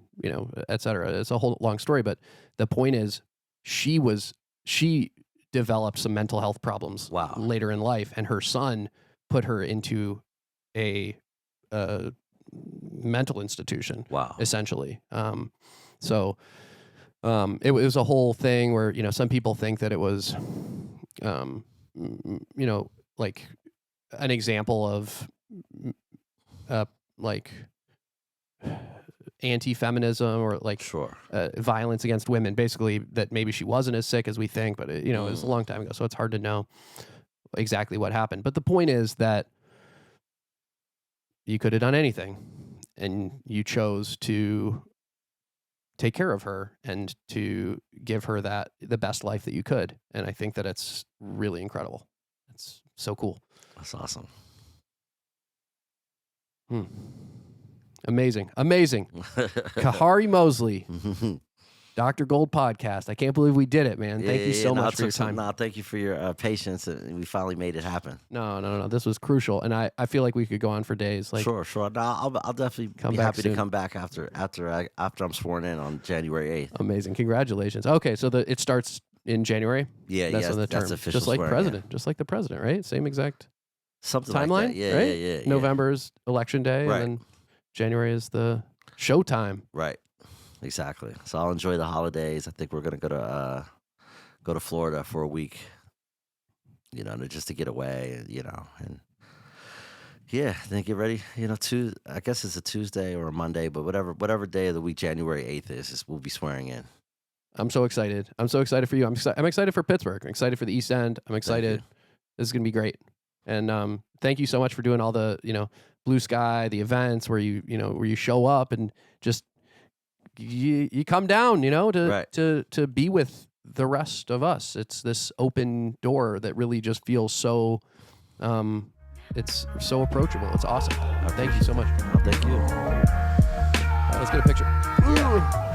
et cetera. It's a whole long story, but the point is, she developed some mental health problems Wow. later in life, and her son put her into a mental institution, Wow. essentially. It was a whole thing where, some people think that it was, like an example of like anti-feminism, or like Sure. violence against women, basically, that maybe she wasn't as sick as we think, but it was a long time ago, so it's hard to know exactly what happened. But the point is that you could have done anything, and you chose to take care of her and to give her the best life that you could. And I think that it's really incredible. It's so cool. That's awesome. Amazing. Khari Mosley, Dr. Gold podcast. I can't believe we did it, man. Thank you so much for your time. Thank you for your patience. We finally made it happen. No. This was crucial, and I feel like we could go on for days. Like, Sure. No, I'll definitely be happy to come back after I'm sworn in on January 8th. Amazing. Congratulations. Okay, so it starts in January. Yeah, that's when the term. that's official. Just like swearing, president, just like the president, right? Same exact something timeline. like that. Yeah, right? yeah. November's election day, Right. and then January is the showtime. Right. Exactly. So I'll enjoy the holidays. I think we're gonna go to Florida for a week. Just to get away. And yeah, then get ready. I guess it's a Tuesday or a Monday, but whatever day of the week January 8th is we'll be swearing in. I'm so excited. I'm so excited for you. I'm excited for Pittsburgh. I'm excited for the East End. I'm excited. This is gonna be great. And thank you so much for doing all the Blue Sky, the events where you show up and just you come down, to be with the rest of us. It's this open door that really just feels so, it's so approachable. It's awesome. Thank you so much. Thank you. Let's get a picture. Yeah.